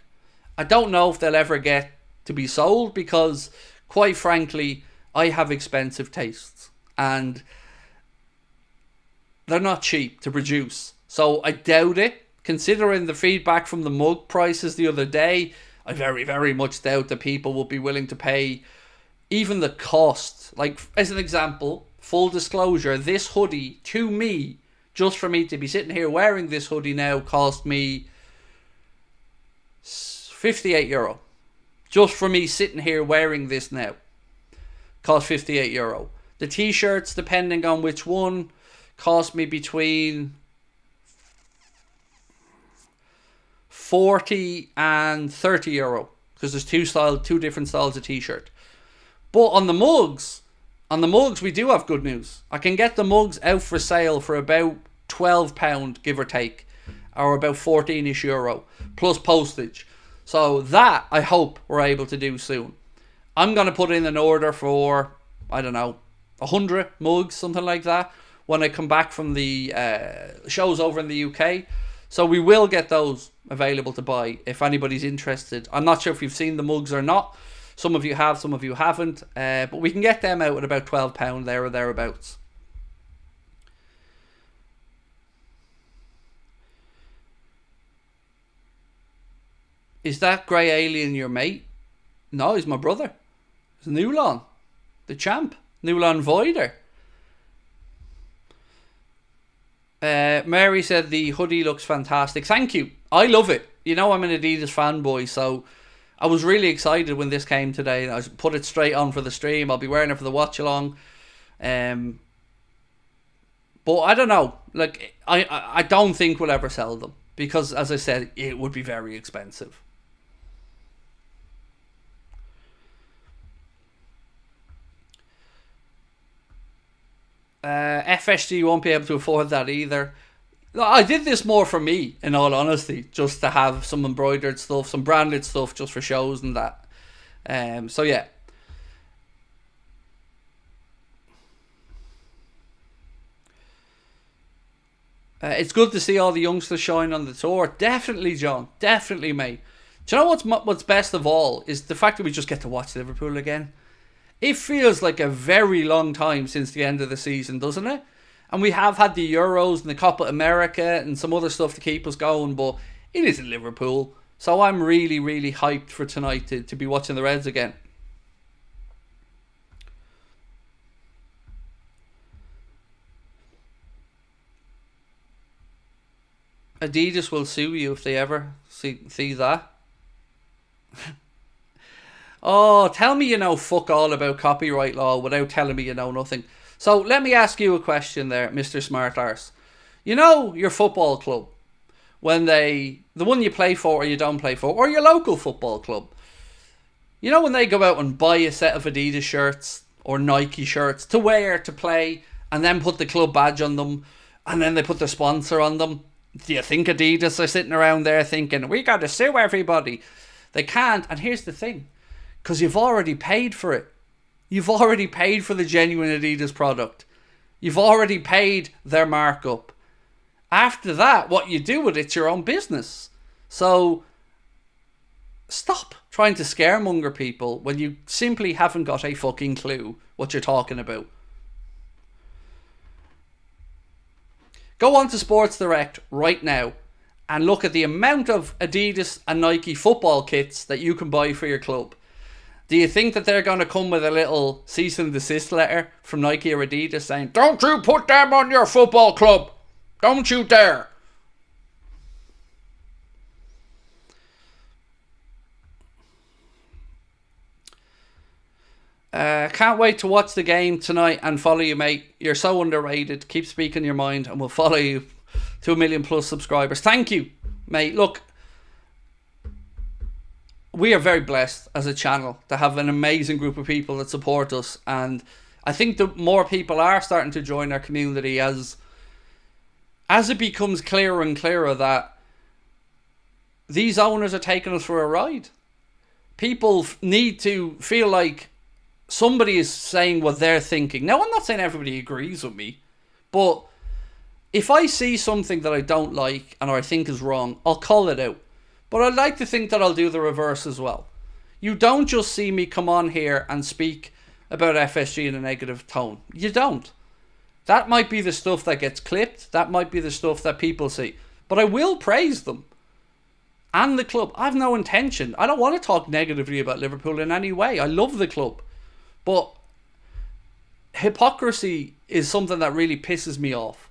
I don't know if they'll ever get to be sold, because quite frankly, I have expensive tastes, and they're not cheap to produce. So I doubt it. Considering the feedback from the mug prices the other day, I very much doubt that people will be willing to pay even the cost. Like, as an example, full disclosure, this hoodie, to me, just for me to be sitting here wearing this hoodie now, cost me €58. Just for me sitting here wearing this now, cost €58. The t-shirts, depending on which one, cost me between 40 and €30 because there's two different styles of t-shirt. But on the mugs we do have good news. I can get the mugs out for sale for about £12, give or take, or about 14ish euro plus postage. So that I hope we're able to do soon. I'm going to put in an order for, I don't know, 100 mugs, something like that, when I come back from the shows over in the UK. So we will get those available to buy if anybody's interested. I'm not sure if you've seen the mugs or not. Some of you have, some of you haven't. But we can get them out at about £12 there or thereabouts. Is that grey alien your mate? No, he's my brother. It's Newlon, the champ. Newlon Voider. Mary said the hoodie looks fantastic. Thank you. I love it. You know I'm an Adidas fanboy, so I was really excited when this came today. I put it straight on for the stream. I'll be wearing it for the watch along. But I don't know. Like I don't think we'll ever sell them because, as I said, it would be very expensive. FSG won't be able to afford that either. I did this more for me, in all honesty, just to have some embroidered stuff, some branded stuff, just for shows and that. So yeah. It's good to see all the youngsters shine on the tour. Definitely, John. Definitely, mate. Do you know what's best of all is the fact that we just get to watch Liverpool again. It feels like a very long time since the end of the season, doesn't it? And we have had the Euros and the Copa America and some other stuff to keep us going, but it isn't Liverpool. So I'm really, really hyped for tonight to be watching the Reds again. Adidas will sue you if they ever see that. Oh, tell me you know fuck all about copyright law without telling me you know nothing. So let me ask you a question there, Mr. Smart Arse. You know your football club, when the one you play for or you don't play for, or your local football club, you know when they go out and buy a set of Adidas shirts or Nike shirts to wear to play and then put the club badge on them and then they put the sponsor on them, do you think Adidas are sitting around there thinking, we got to sue everybody? They can't, and here's the thing. Because you've already paid for it. You've already paid for the genuine Adidas product. You've already paid their markup. After that, what you do with it's your own business. So stop trying to scaremonger people when you simply haven't got a fucking clue what you're talking about. Go on to Sports Direct right now and look at the amount of Adidas and Nike football kits that you can buy for your club. Do you think that they're going to come with a little cease and desist letter from Nike or Adidas saying, don't you put them on your football club. Don't you dare. Can't wait to watch the game tonight and follow you, mate. You're so underrated. Keep speaking your mind and we'll follow you. 2 million plus subscribers. Thank you, mate. Look, we are very blessed as a channel to have an amazing group of people that support us, and I think the more people are starting to join our community as it becomes clearer and clearer that these owners are taking us for a ride. People need to feel like somebody is saying what they're thinking. Now, I'm not saying everybody agrees with me, but if I see something that I don't like and or I think is wrong, I'll call it out. But I'd like to think that I'll do the reverse as well. You don't just see me come on here and speak about FSG in a negative tone. You don't. That might be the stuff that gets clipped. That might be the stuff that people see. But I will praise them. And the club. I have no intention. I don't want to talk negatively about Liverpool in any way. I love the club. But hypocrisy is something that really pisses me off.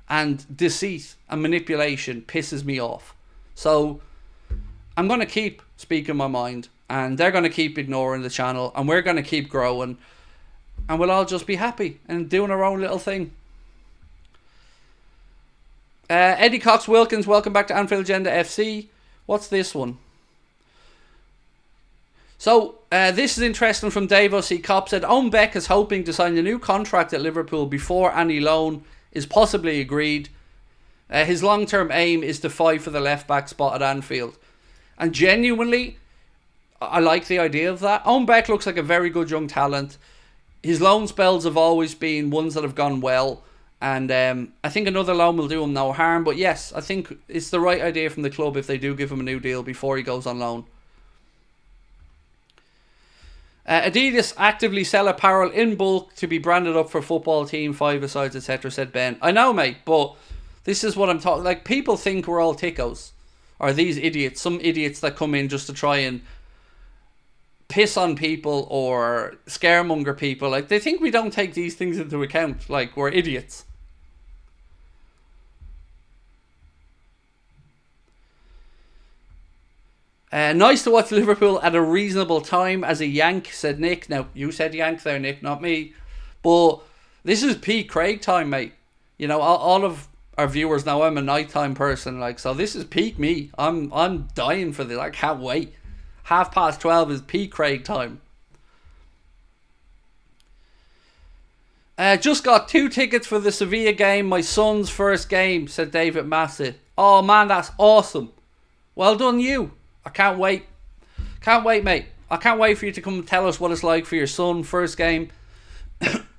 And deceit and manipulation pisses me off. So I'm going to keep speaking my mind, and they're going to keep ignoring the channel, and we're going to keep growing, and we'll all just be happy and doing our own little thing. Eddie Cox Wilkins, welcome back to Anfield Agenda FC. What's this one? So, this is interesting from Dave O.C. Kopp. Said, Owen Beck is hoping to sign a new contract at Liverpool before any loan is possibly agreed. His long-term aim is to fight for the left-back spot at Anfield. And genuinely, I like the idea of that. Owen Beck looks like a very good young talent. His loan spells have always been ones that have gone well. And I think another loan will do him no harm. But yes, I think it's the right idea from the club if they do give him a new deal before he goes on loan. Adidas actively sell apparel in bulk to be branded up for football team, five-a-sides, etc., said Ben. I know, mate, but this is what I'm talking. Like, people think we're all tickos. Or these idiots. Some idiots that come in just to try and piss on people or scaremonger people. Like, they think we don't take these things into account. Like, we're idiots. Nice to watch Liverpool at a reasonable time as a Yank, said Nick. Now, you said Yank there, Nick, not me. But this is peak Craig time, mate. You know, all of our viewers know I'm a nighttime person, like, so this is peak me. I'm dying for this. I can't wait. 12:30 is peak Craig time. Just got 2 tickets for the Sevilla game, my son's first game, said David Massett. Oh man, that's awesome. Well done you. I can't wait. Can't wait, mate. I can't wait for you to come and tell us what it's like for your son, first game.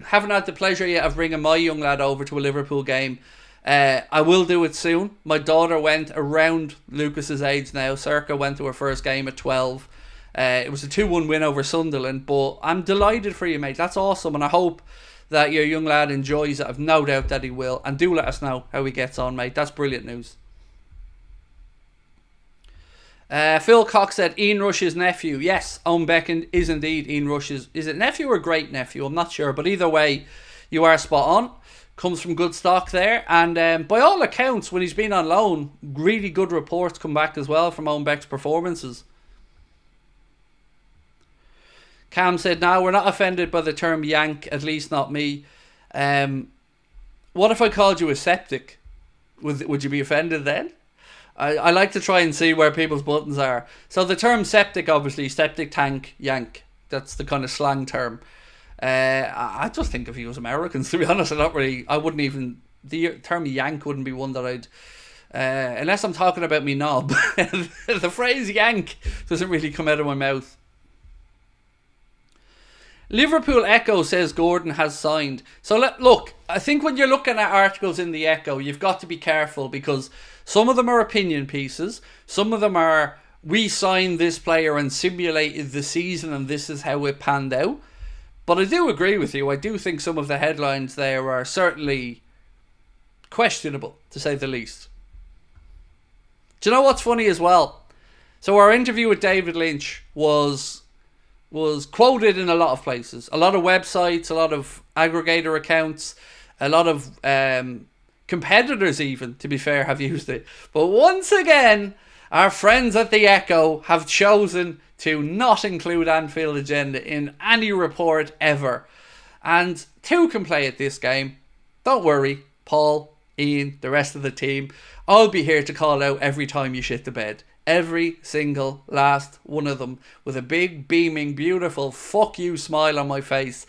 Haven't had the pleasure yet of bringing my young lad over to a Liverpool game. I will do it soon. My daughter went around Lucas's age now. Circa went to her first game at 12. It was a 2-1 win over Sunderland. But I'm delighted for you, mate. That's awesome. And I hope that your young lad enjoys it. I've no doubt that he will. And do let us know how he gets on, mate. That's brilliant news. Phil Cox said Ian Rush's nephew. Yes, Owen Beck is indeed Ian Rush's. Is it nephew or great nephew? I'm not sure. But either way, you are spot on. Comes from good stock there. And by all accounts, when he's been on loan, really good reports come back as well from Owen Beck's performances. Cam said, no, we're not offended by the term yank, at least not me. What if I called you a septic? Would you be offended then? I like to try and see where people's buttons are. So the term septic, obviously, septic tank, yank. That's the kind of slang term. I just think if he was American, to be honest, I wouldn't even, the term yank wouldn't be one that I'd, unless I'm talking about me knob. The phrase yank doesn't really come out of my mouth. Liverpool Echo says Gordon has signed. So look, I think when you're looking at articles in the Echo, you've got to be careful because some of them are opinion pieces. Some of them are, we signed this player and simulated the season and this is how it panned out. But I do agree with you. I do think some of the headlines there are certainly questionable, to say the least. Do you know what's funny as well? So our interview with David Lynch was quoted in a lot of places. A lot of websites, a lot of aggregator accounts, a lot of competitors even, to be fair, have used it. But once again, our friends at the Echo have chosen to not include Anfield Agenda in any report ever. And 2 can play at this game. Don't worry, Paul, Ian, the rest of the team. I'll be here to call out every time you shit the bed. Every single last one of them with a big, beaming, beautiful fuck you smile on my face.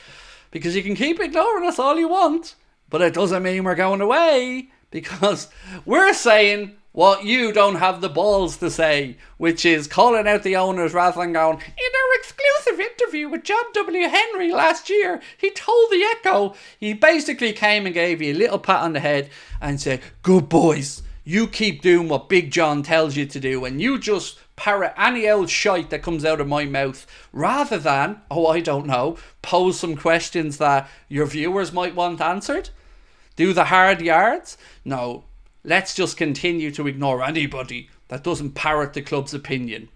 Because you can keep ignoring us all you want, but it doesn't mean we're going away. Because we're saying what you don't have the balls to say, which is calling out the owners rather than going, in our exclusive interview with John W. Henry last year, he told the Echo, he basically came and gave you a little pat on the head and said, good boys, you keep doing what Big John tells you to do and you just parrot any old shite that comes out of my mouth rather than, I don't know, pose some questions that your viewers might want answered. Do the hard yards. No, let's just continue to ignore anybody that doesn't parrot the club's opinion.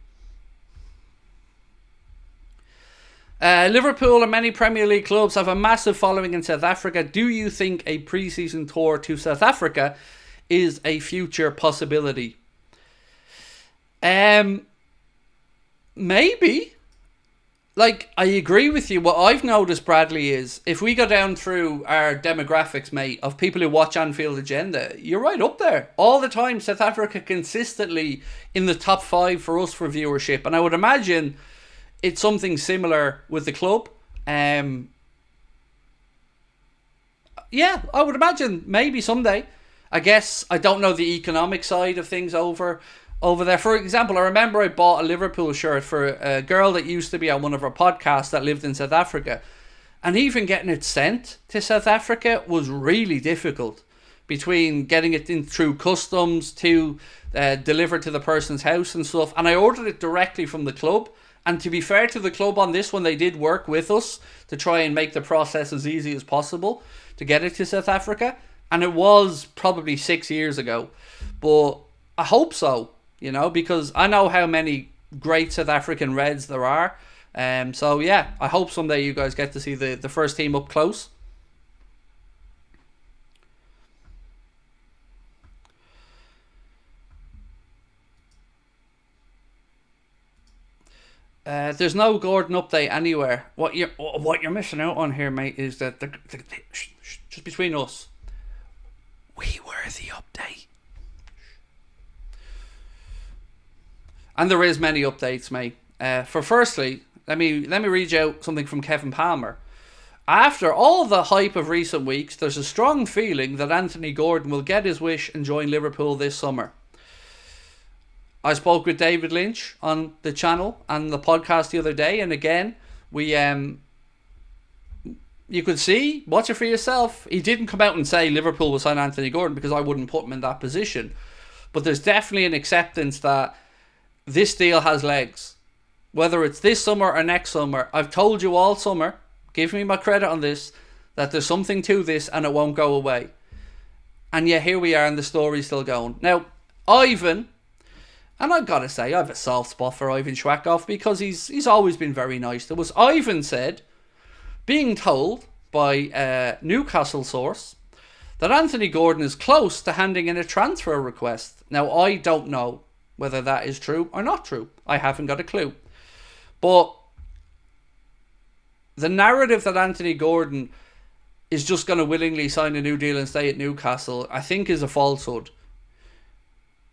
Liverpool and many Premier League clubs have a massive following in South Africa. Do you think a pre-season tour to South Africa is a future possibility? Maybe. like, I agree with you. What I've noticed, Bradley, is if we go down through our demographics, mate, of people who watch Anfield Agenda, you're right up there. All the time, South Africa consistently in the top 5 for us for viewership. And I would imagine it's something similar with the club. Yeah, I would imagine maybe someday. I guess I don't know the economic side of things over there. For example, I remember I bought a Liverpool shirt for a girl that used to be on one of our podcasts that lived in South Africa. And even getting it sent to South Africa was really difficult. Between getting it in through customs to delivered to the person's house and stuff. And I ordered it directly from the club. And to be fair to the club on this one, they did work with us to try and make the process as easy as possible to get it to South Africa. And it was probably 6 years ago. But I hope so. You know, because I know how many great South African Reds there are. So, yeah, I hope someday you guys get to see the first team up close. There's no Gordon update anywhere. What you're missing out on here, mate, is that just between us, we were the update. And there is many updates, mate. For firstly, let me read you out something from Kevin Palmer. After all the hype of recent weeks, there's a strong feeling that Anthony Gordon will get his wish and join Liverpool this summer. I spoke with David Lynch on the channel and the podcast the other day, and again, we you could see, watch it for yourself. He didn't come out and say Liverpool will sign Anthony Gordon because I wouldn't put him in that position. But there's definitely an acceptance that this deal has legs. Whether it's this summer or next summer, I've told you all summer, give me my credit on this, that there's something to this and it won't go away. And yeah, here we are and the story's still going. Now, Ivan, and I've got to say, I have a soft spot for Ivan Schwackhoff because he's always been very nice to us. Ivan said, being told by a Newcastle source, that Anthony Gordon is close to handing in a transfer request. Now, I don't know whether that is true or not true. I haven't got a clue. But the narrative that Anthony Gordon is just going to willingly sign a new deal and stay at Newcastle, I think is a falsehood.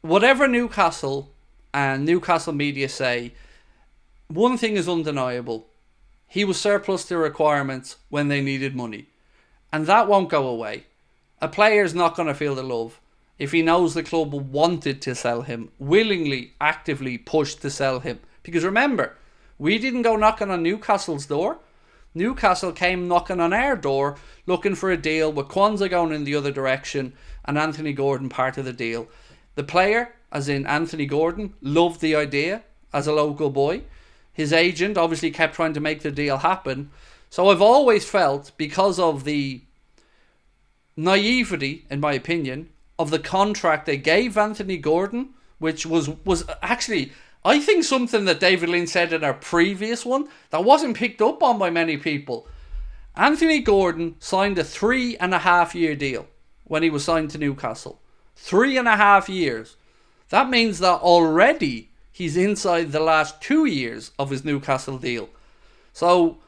Whatever Newcastle and Newcastle media say, one thing is undeniable. He was surplus to requirements when they needed money. And that won't go away. A player's not going to feel the love if he knows the club wanted to sell him, willingly, actively pushed to sell him. Because remember, we didn't go knocking on Newcastle's door. Newcastle came knocking on our door, looking for a deal with Kwanzaa going in the other direction and Anthony Gordon part of the deal. The player, as in Anthony Gordon, loved the idea as a local boy. His agent obviously kept trying to make the deal happen. So I've always felt, because of the naivety, in my opinion, of the contract they gave Anthony Gordon, which was actually, I think, something that David Lynch said in our previous one that wasn't picked up on by many people. Anthony Gordon signed a 3.5 year deal when he was signed to Newcastle. 3.5 years. That means that already he's inside the last 2 years of his Newcastle deal. So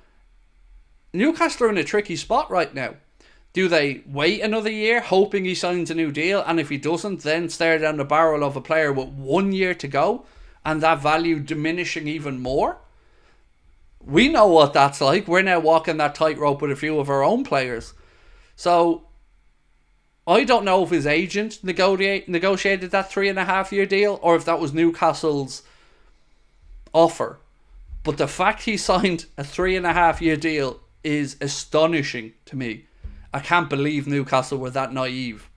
Newcastle are in a tricky spot right now. Do they wait another year, hoping he signs a new deal, and if he doesn't, then stare down the barrel of a player with 1 year to go, and that value diminishing even more? We know what that's like. We're now walking that tightrope with a few of our own players. So I don't know if his agent negotiated that 3.5 year deal, or if that was Newcastle's offer. But the fact he signed a 3.5 year deal is astonishing to me. I can't believe Newcastle were that naive.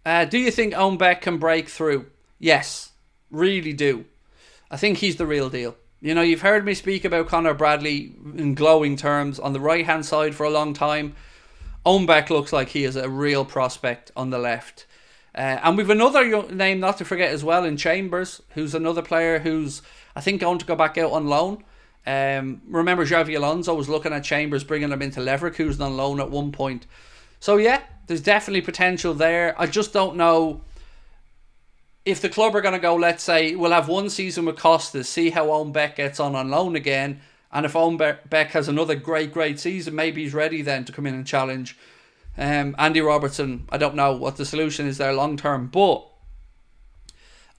Do you think Ownbeck can break through? Yes, really do. I think he's the real deal. You know, you've heard me speak about Conor Bradley in glowing terms on the right hand side for a long time. Ownbeck looks like he is a real prospect on the left. And we've another name not to forget as well in Chambers, who's another player who's, I think, going to go back out on loan. Remember, Xavi Alonso was looking at Chambers, bringing him into Leverkusen on loan at one point. So yeah, there's definitely potential there. I just don't know if the club are going to go, let's say, we'll have one season with Costas, see how Owen Beck gets on loan again. And if Owen Beck has another great season, maybe he's ready then to come in and challenge Andy Robertson. I don't know what the solution is there long term, but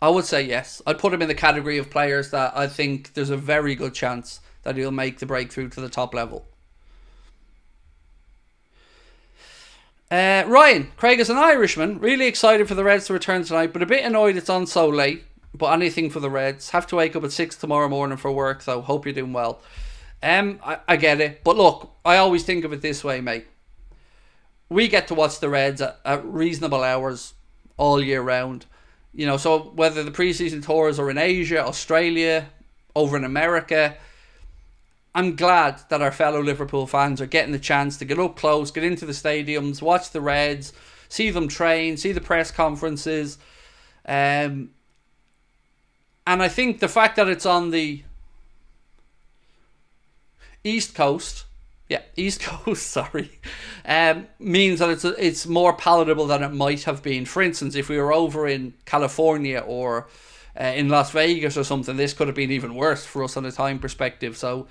I would say yes. I'd put him in the category of players that I think there's a very good chance that he'll make the breakthrough to the top level. Ryan, Craig is an Irishman. Really excited for the Reds to return tonight, but a bit annoyed it's on so late. But anything for the Reds. Have to wake up at 6 tomorrow morning for work, so hope you're doing well. I get it. But look, I always think of it this way, mate. We get to watch the Reds at reasonable hours all year round. You know, so whether the preseason tours are in Asia, Australia, over in America, I'm glad that our fellow Liverpool fans are getting the chance to get up close, get into the stadiums, watch the Reds, see them train, see the press conferences. And I think the fact that it's on the East Coast, sorry, means that it's more palatable than it might have been. For instance, if we were over in California or in Las Vegas or something, this could have been even worse for us on a time perspective. So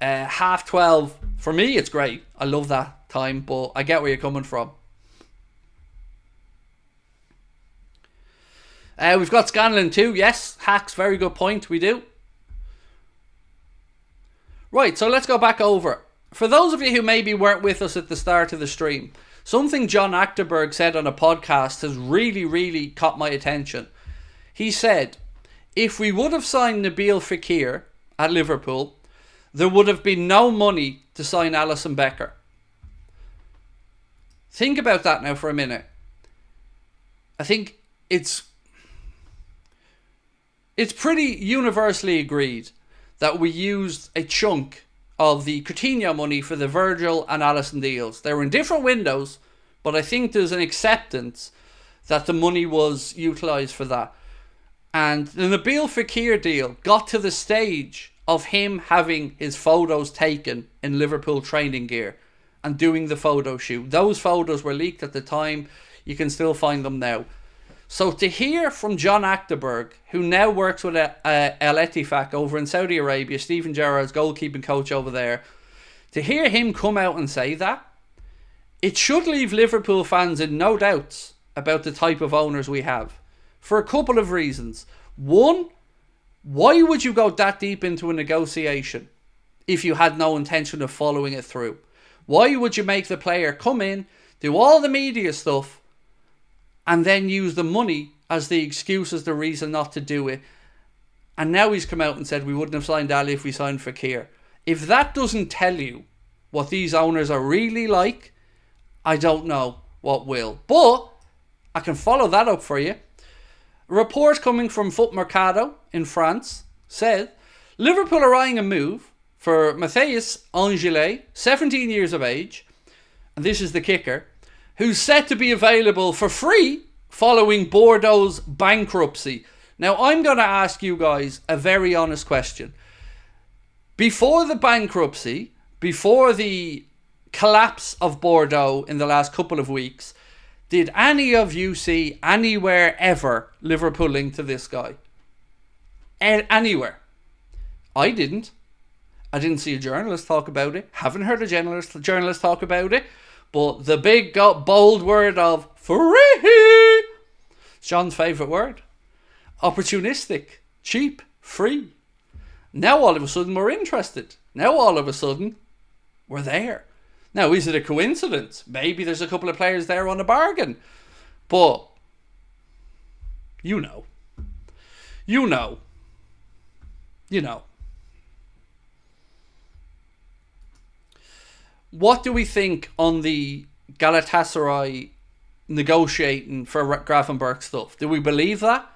12:30, for me, it's great. I love that time, but I get where you're coming from. We've got Scanlon too. Yes, Hacks, very good point. We do. Right, so let's go back over. For those of you who maybe weren't with us at the start of the stream, something John Achterberg said on a podcast has really caught my attention. He said, if we would have signed Nabil Fekir at Liverpool, there would have been no money to sign Alisson Becker. Think about that now for a minute. I think it's pretty universally agreed that we used a chunk of the Coutinho money for the Virgil and Alisson deals. They were in different windows, but I think there's an acceptance that the money was utilised for that. And the Nabil Fekir deal got to the stage of him having his photos taken in Liverpool training gear and doing the photo shoot. Those photos were leaked at the time. You can still find them now. So to hear from John Achterberg, who now works with El Ettifaq over in Saudi Arabia, Steven Gerrard's goalkeeping coach over there, to hear him come out and say that, it should leave Liverpool fans in no doubts about the type of owners we have. For a couple of reasons. One, why would you go that deep into a negotiation if you had no intention of following it through? Why would you make the player come in, do all the media stuff, and then use the money as the excuse, as the reason not to do it? And now he's come out and said we wouldn't have signed Ali if we signed Fekir. If that doesn't tell you what these owners are really like, I don't know what will. But I can follow that up for you. A report coming from Foot Mercado in France said Liverpool are eyeing a move for Matthias Angelet, 17 years of age, and this is the kicker, who's set to be available for free following Bordeaux's bankruptcy. Now, I'm going to ask you guys a very honest question. Before the bankruptcy, before the collapse of Bordeaux in the last couple of weeks, did any of you see anywhere ever Liverpool linked to this guy? Anywhere? I didn't. I didn't see a journalist talk about it. Haven't heard a journalist talk about it. But the big bold word of free, it's John's favourite word. Opportunistic, cheap, free. Now all of a sudden we're interested. Now all of a sudden we're there. Now, is it a coincidence? Maybe there's a couple of players there on a bargain. But you know. What do we think on the Galatasaray negotiating for Gravenberch stuff? Do we believe that?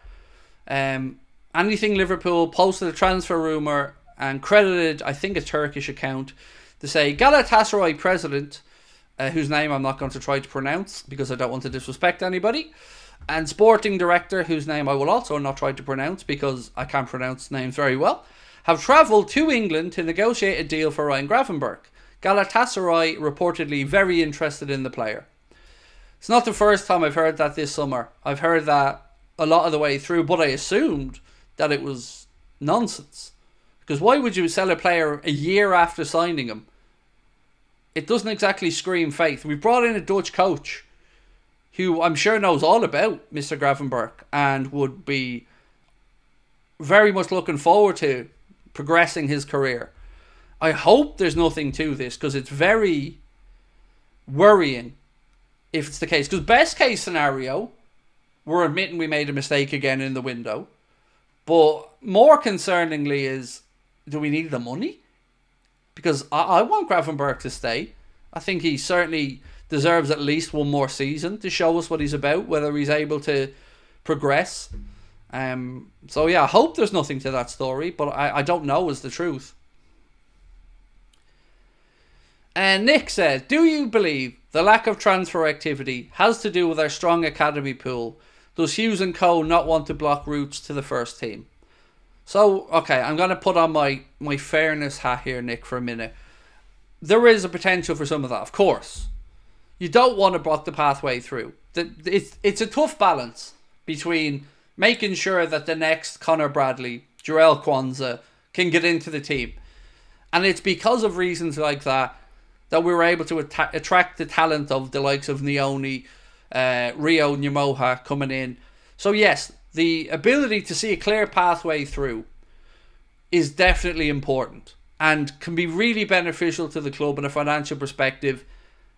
Anything Liverpool posted a transfer rumour and credited, I think, a Turkish account to say Galatasaray president, whose name I'm not going to try to pronounce because I don't want to disrespect anybody, and sporting director, whose name I will also not try to pronounce because I can't pronounce names very well, have travelled to England to negotiate a deal for Ryan Gravenberch. Galatasaray reportedly very interested in the player. It's not the first time I've heard that this summer. I've heard that a lot of the way through, but I assumed that it was nonsense. Because why would you sell a player a year after signing him? It doesn't exactly scream faith. We brought in a Dutch coach who I'm sure knows all about Mr. Gravenberch and would be very much looking forward to progressing his career. I hope there's nothing to this, because it's very worrying if it's the case. Because best case scenario, we're admitting we made a mistake again in the window. But more concerningly is, do we need the money? Because I want Gravenberch to stay. I think he certainly deserves at least one more season to show us what he's about, whether he's able to progress. So yeah, I hope there's nothing to that story, but I don't know is the truth. And Nick said, do you believe the lack of transfer activity has to do with our strong academy pool? Does Hughes and co not want to block routes to the first team? So, okay, I'm going to put on my fairness hat here, Nick, for a minute. There is a potential for some of that, of course. You don't want to block the pathway through. It's a tough balance between making sure that the next Connor Bradley, Jarell Kwanzaa can get into the team. And it's because of reasons like that we were able to attract the talent of the likes of Nioni, Rio Nyamoha coming in. So yes, the ability to see a clear pathway through is definitely important and can be really beneficial to the club in a financial perspective,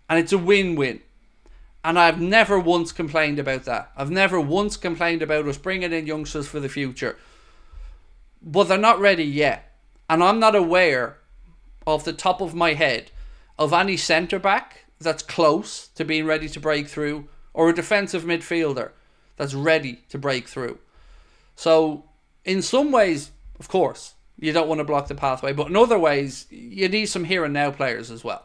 and it's a win-win. And I've never once complained about that. I've never once complained about us bringing in youngsters for the future. But they're not ready yet. And I'm not aware, off the top of my head, of any centre-back that's close to being ready to break through, or a defensive midfielder that's ready to break through. So, in some ways, of course, you don't want to block the pathway. But in other ways, you need some here and now players as well.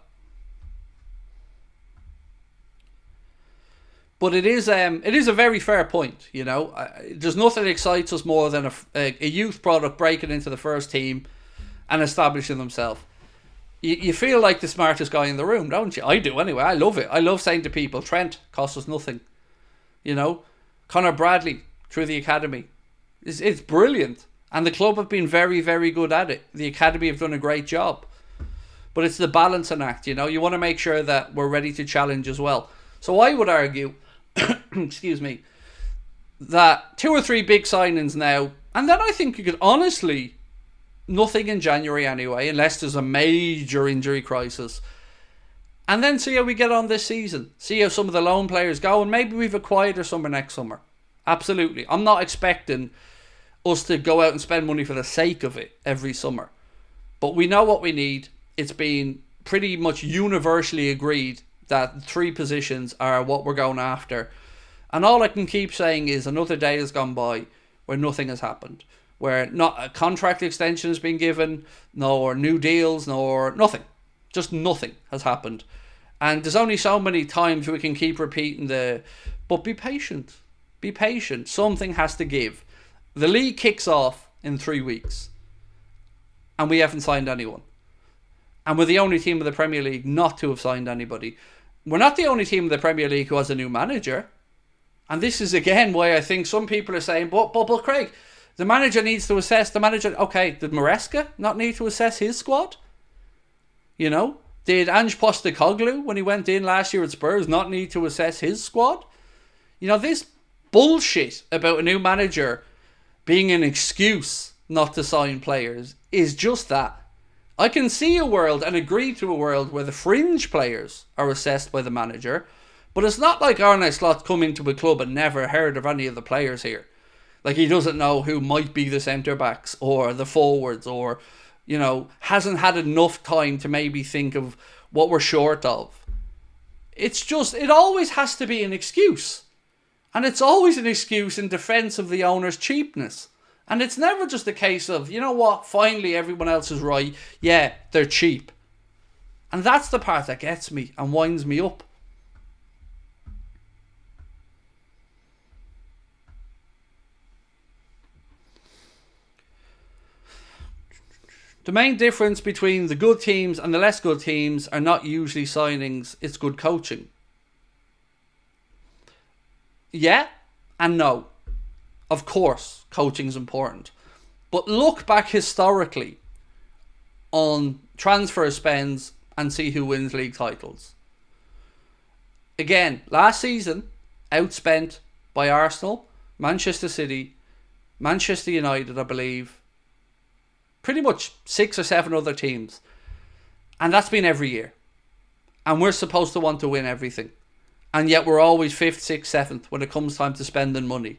But it is a very fair point, you know. There's nothing that excites us more than a youth product breaking into the first team and establishing themselves. You feel like the smartest guy in the room, don't you? I do anyway. I love it. I love saying to people, Trent costs us nothing. You know, Connor Bradley through the academy. It's brilliant. And the club have been very, very good at it. The academy have done a great job. But it's the balancing act, you know. You want to make sure that we're ready to challenge as well. So I would argue, excuse me, that 2 or 3 big signings now, and then I think you could honestly, nothing in January anyway, unless there's a major injury crisis, and then see how we get on this season. See how some of the loan players go, and maybe we've a quieter summer next summer. Absolutely. I'm not expecting us to go out and spend money for the sake of it every summer. But we know what we need. It's been pretty much universally agreed that 3 positions are what we're going after. And all I can keep saying is another day has gone by where nothing has happened. Where not a contract extension has been given, nor new deals, nor nothing. Just nothing has happened. And there's only so many times we can keep repeating but be patient. Be patient. Something has to give. The league kicks off in 3 weeks. And we haven't signed anyone. And we're the only team in the Premier League not to have signed anybody. We're not the only team in the Premier League who has a new manager. And this is again why I think some people are saying, but Craig, the manager needs to assess the manager. Okay, did Maresca not need to assess his squad? You know, did Ange Postecoglou, when he went in last year at Spurs, not need to assess his squad? You know, this bullshit about a new manager being an excuse not to sign players is just that. I can see a world and agree to a world where the fringe players are assessed by the manager, but it's not like Arne Slot's come into a club and never heard of any of the players here. Like, he doesn't know who might be the centre-backs or the forwards, or, you know, hasn't had enough time to maybe think of what we're short of. It's just, it always has to be an excuse. And it's always an excuse in defence of the owner's cheapness. And it's never just a case of, you know what, finally everyone else is right. Yeah, they're cheap. And that's the part that gets me and winds me up. The main difference between the good teams and the less good teams are not usually signings, it's good coaching. Yeah and no. Of course, coaching is important. But look back historically on transfer spends and see who wins league titles. Again, last season, outspent by Arsenal, Manchester City, Manchester United, I believe, pretty much 6 or 7 other teams. And that's been every year. And we're supposed to want to win everything. And yet we're always 5th, 6th, 7th when it comes time to spending money.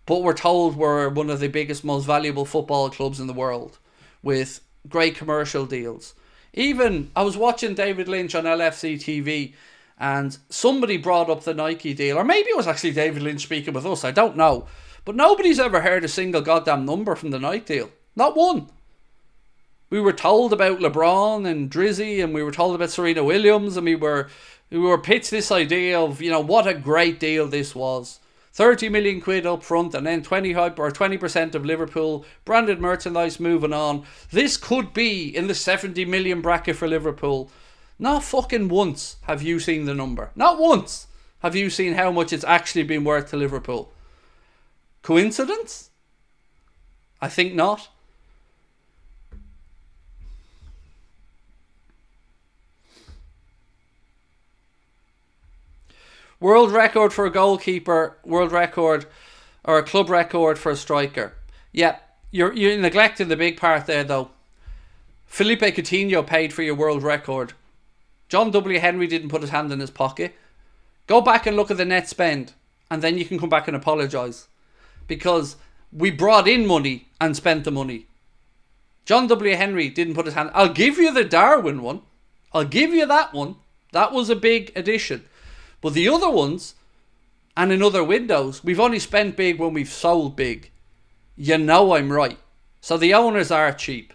But we're told we're one of the biggest, most valuable football clubs in the world with great commercial deals. Even, I was watching David Lynch on LFC TV and somebody brought up the Nike deal. Or maybe it was actually David Lynch speaking with us, I don't know. But nobody's ever heard a single goddamn number from the Nike deal. Not one. We were told about LeBron and Drizzy, and we were told about Serena Williams, and we were pitched this idea of, what a great deal this was. 30 million quid up front and then 20% of Liverpool branded merchandise moving on. This could be in the 70 million bracket for Liverpool. Not fucking once have you seen the number. Not once have you seen how much it's actually been worth to Liverpool. Coincidence? I think not. World record for a goalkeeper, world record or a club record for a striker. Yeah, you're neglecting the big part there though. Felipe Coutinho paid for your world record. John W. Henry didn't put his hand in his pocket. Go back and look at the net spend and then you can come back and apologise. Because we brought in money and spent the money. John W. Henry didn't put his hand. I'll give you the Darwin one. I'll give you that one. That was a big addition. But the other ones, and in other windows, we've only spent big when we've sold big. You know I'm right. So the owners are cheap.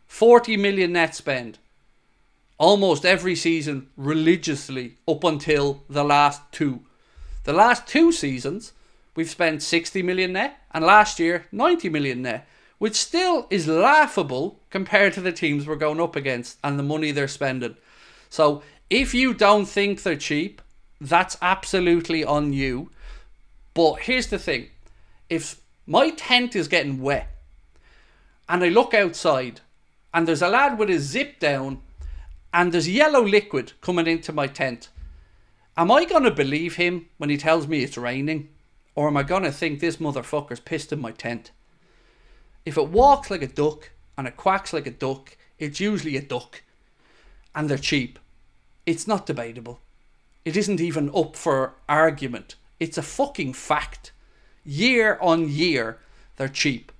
40 million net spend. Almost every season, religiously, up until the last 2. The last 2 seasons, we've spent 60 million net, and last year, 90 million net. Which still is laughable compared to the teams we're going up against and the money they're spending. So, if you don't think they're cheap, that's absolutely on you. But here's the thing. If my tent is getting wet and I look outside and there's a lad with his zip down and there's yellow liquid coming into my tent, am I going to believe him when he tells me it's raining? Or am I going to think this motherfucker's pissed in my tent? If it walks like a duck and it quacks like a duck, it's usually a duck. And they're cheap. It's not debatable. It isn't even up for argument. It's a fucking fact. Year on year, they're cheap.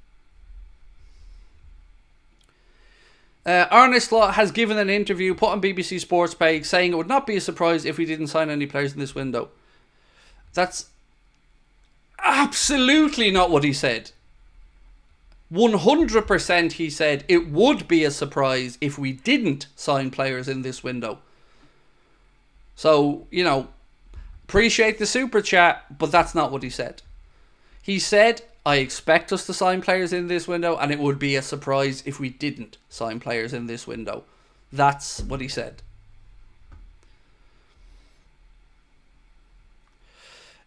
Arne Slot has given an interview put on BBC Sports page saying it would not be a surprise if we didn't sign any players in this window. That's absolutely not what he said. 100% he said it would be a surprise if we didn't sign players in this window. So, appreciate the super chat, but that's not what he said. He said, I expect us to sign players in this window, and it would be a surprise if we didn't sign players in this window. That's what he said.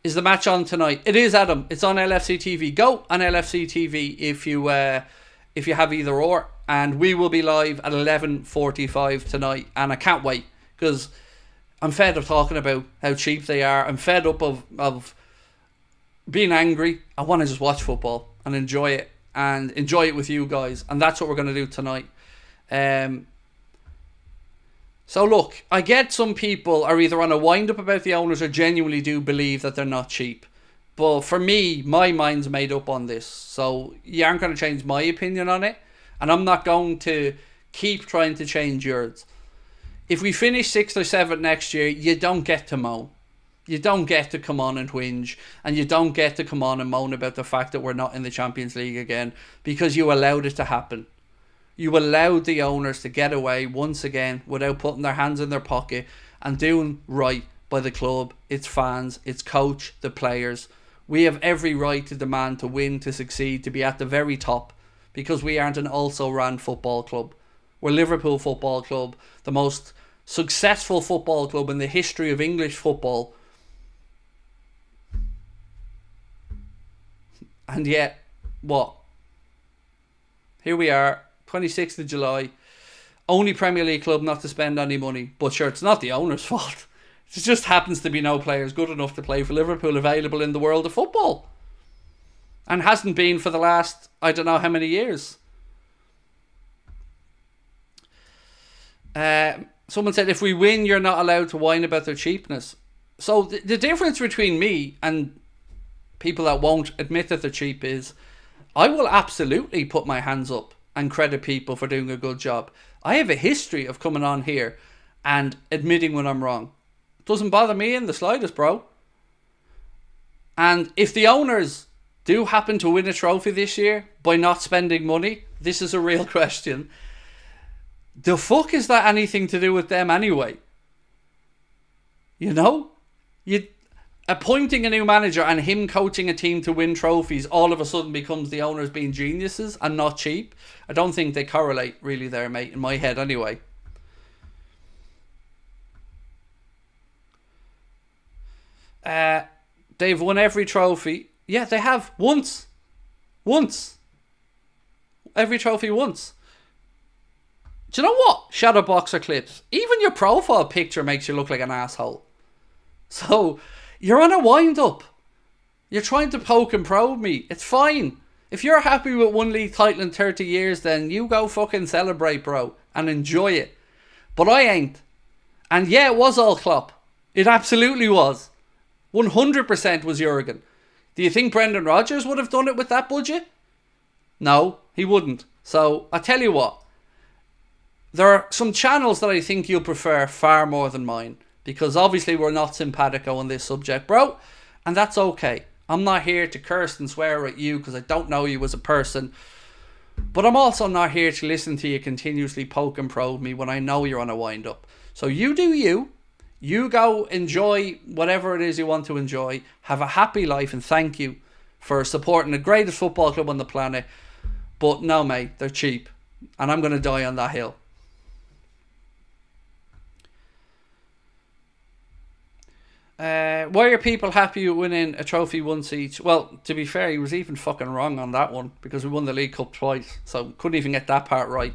Is the match on tonight? It is, Adam. It's on LFC TV. Go on LFC TV if you have either or. And we will be live at 11:45 tonight. And I can't wait because I'm fed up talking about how cheap they are. I'm fed up of being angry. I want to just watch football and enjoy it. And enjoy it with you guys. And that's what we're going to do tonight. So look, I get some people are either on a wind-up about the owners or genuinely do believe that they're not cheap. But for me, my mind's made up on this. So you aren't going to change my opinion on it. And I'm not going to keep trying to change yours. If we finish 6th or 7th next year, you don't get to moan. You don't get to come on and whinge. And you don't get to come on and moan about the fact that we're not in the Champions League again. Because you allowed it to happen. You allowed the owners to get away once again without putting their hands in their pocket and doing right by the club, its fans, its coach, the players. We have every right to demand to win, to succeed, to be at the very top because we aren't an also-ran football club. We're Liverpool Football Club, the most successful football club in the history of English football. And yet, what? Here we are, 26th of July. Only Premier League club not to spend any money. But sure, it's not the owner's fault. It just happens to be no players good enough to play for Liverpool available in the world of football. And hasn't been for the last, I don't know how many years. Someone said, if we win, you're not allowed to whine about their cheapness. So the difference between me and people that won't admit that they're cheap is, I will absolutely put my hands up and credit people for doing a good job. I have a history of coming on here and admitting when I'm wrong. It doesn't bother me in the slightest, bro. And if the owners do happen to win a trophy this year by not spending money, this is a real question. The fuck is that anything to do with them anyway? You know? Appointing a new manager and him coaching a team to win trophies all of a sudden becomes the owners being geniuses and not cheap. I don't think they correlate really there, mate, in my head anyway. They've won every trophy. Yeah, they have. Once. Every trophy once. Do you know what? Shadow boxer clips. Even your profile picture makes you look like an asshole. So, you're on a wind-up. You're trying to poke and probe me. It's fine. If you're happy with one league title in 30 years, then you go fucking celebrate, bro. And enjoy it. But I ain't. And yeah, it was all Klopp. It absolutely was. 100% was Jurgen. Do you think Brendan Rodgers would have done it with that budget? No, he wouldn't. So, I tell you what. There are some channels that I think you'll prefer far more than mine. Because obviously we're not simpatico on this subject, bro. And that's okay. I'm not here to curse and swear at you because I don't know you as a person. But I'm also not here to listen to you continuously poke and probe me when I know you're on a wind-up. So you do you. You go enjoy whatever it is you want to enjoy. Have a happy life and thank you for supporting the greatest football club on the planet. But no, mate, they're cheap. And I'm going to die on that hill. Why are people happy with winning a trophy once each? Well, to be fair, he was even fucking wrong on that one because we won the League Cup twice, so couldn't even get that part right.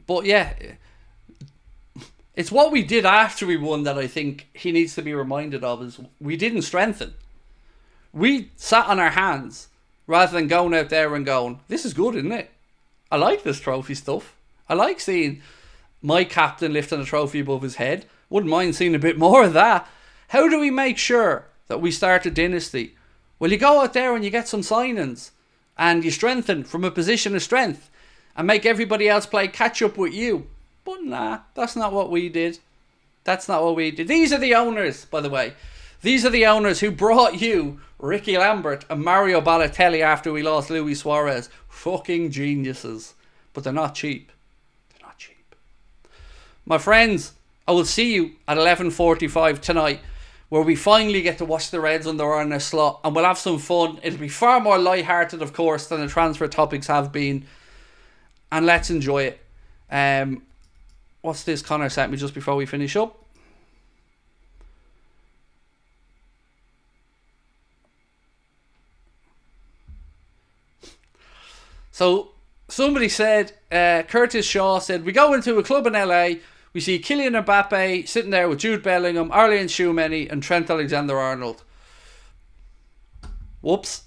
But yeah, it's what we did after we won that I think he needs to be reminded of. Is we didn't strengthen. We sat on our hands rather than going out there and going, this is good, isn't it? I like this trophy stuff. I like seeing my captain lifting a trophy above his head. Wouldn't mind seeing a bit more of that. How do we make sure that we start a dynasty? Well, you go out there and you get some signings and you strengthen from a position of strength and make everybody else play catch up with you. But nah, that's not what we did. That's not what we did. These are the owners, by the way. These are the owners who brought you Ricky Lambert and Mario Balotelli after we lost Luis Suarez. Fucking geniuses. But they're not cheap. My friends, I will see you at 11:45 tonight where we finally get to watch the Reds under Arne Slot and we'll have some fun. It'll be far more light-hearted, of course, than the transfer topics have been. And let's enjoy it. What's this Connor sent me just before we finish up? So, somebody said, Curtis Shaw said, we go into a club in LA. We see Kylian Mbappe sitting there with Jude Bellingham, Arlene Tchouameni and Trent Alexander-Arnold. Whoops.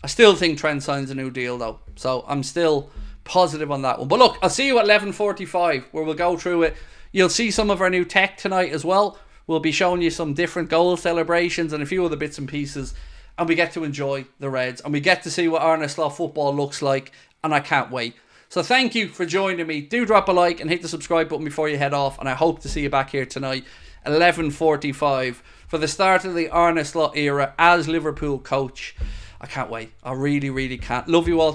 I still think Trent signs a new deal though. So I'm still positive on that one. But look, I'll see you at 11:45 where we'll go through it. You'll see some of our new tech tonight as well. We'll be showing you some different goal celebrations and a few other bits and pieces. And we get to enjoy the Reds. And we get to see what Arne Slot football looks like. And I can't wait. So thank you for joining me. Do drop a like and hit the subscribe button before you head off. And I hope to see you back here tonight, 11:45, for the start of the Arne Slot era as Liverpool coach. I can't wait. I really, really can't. Love you all.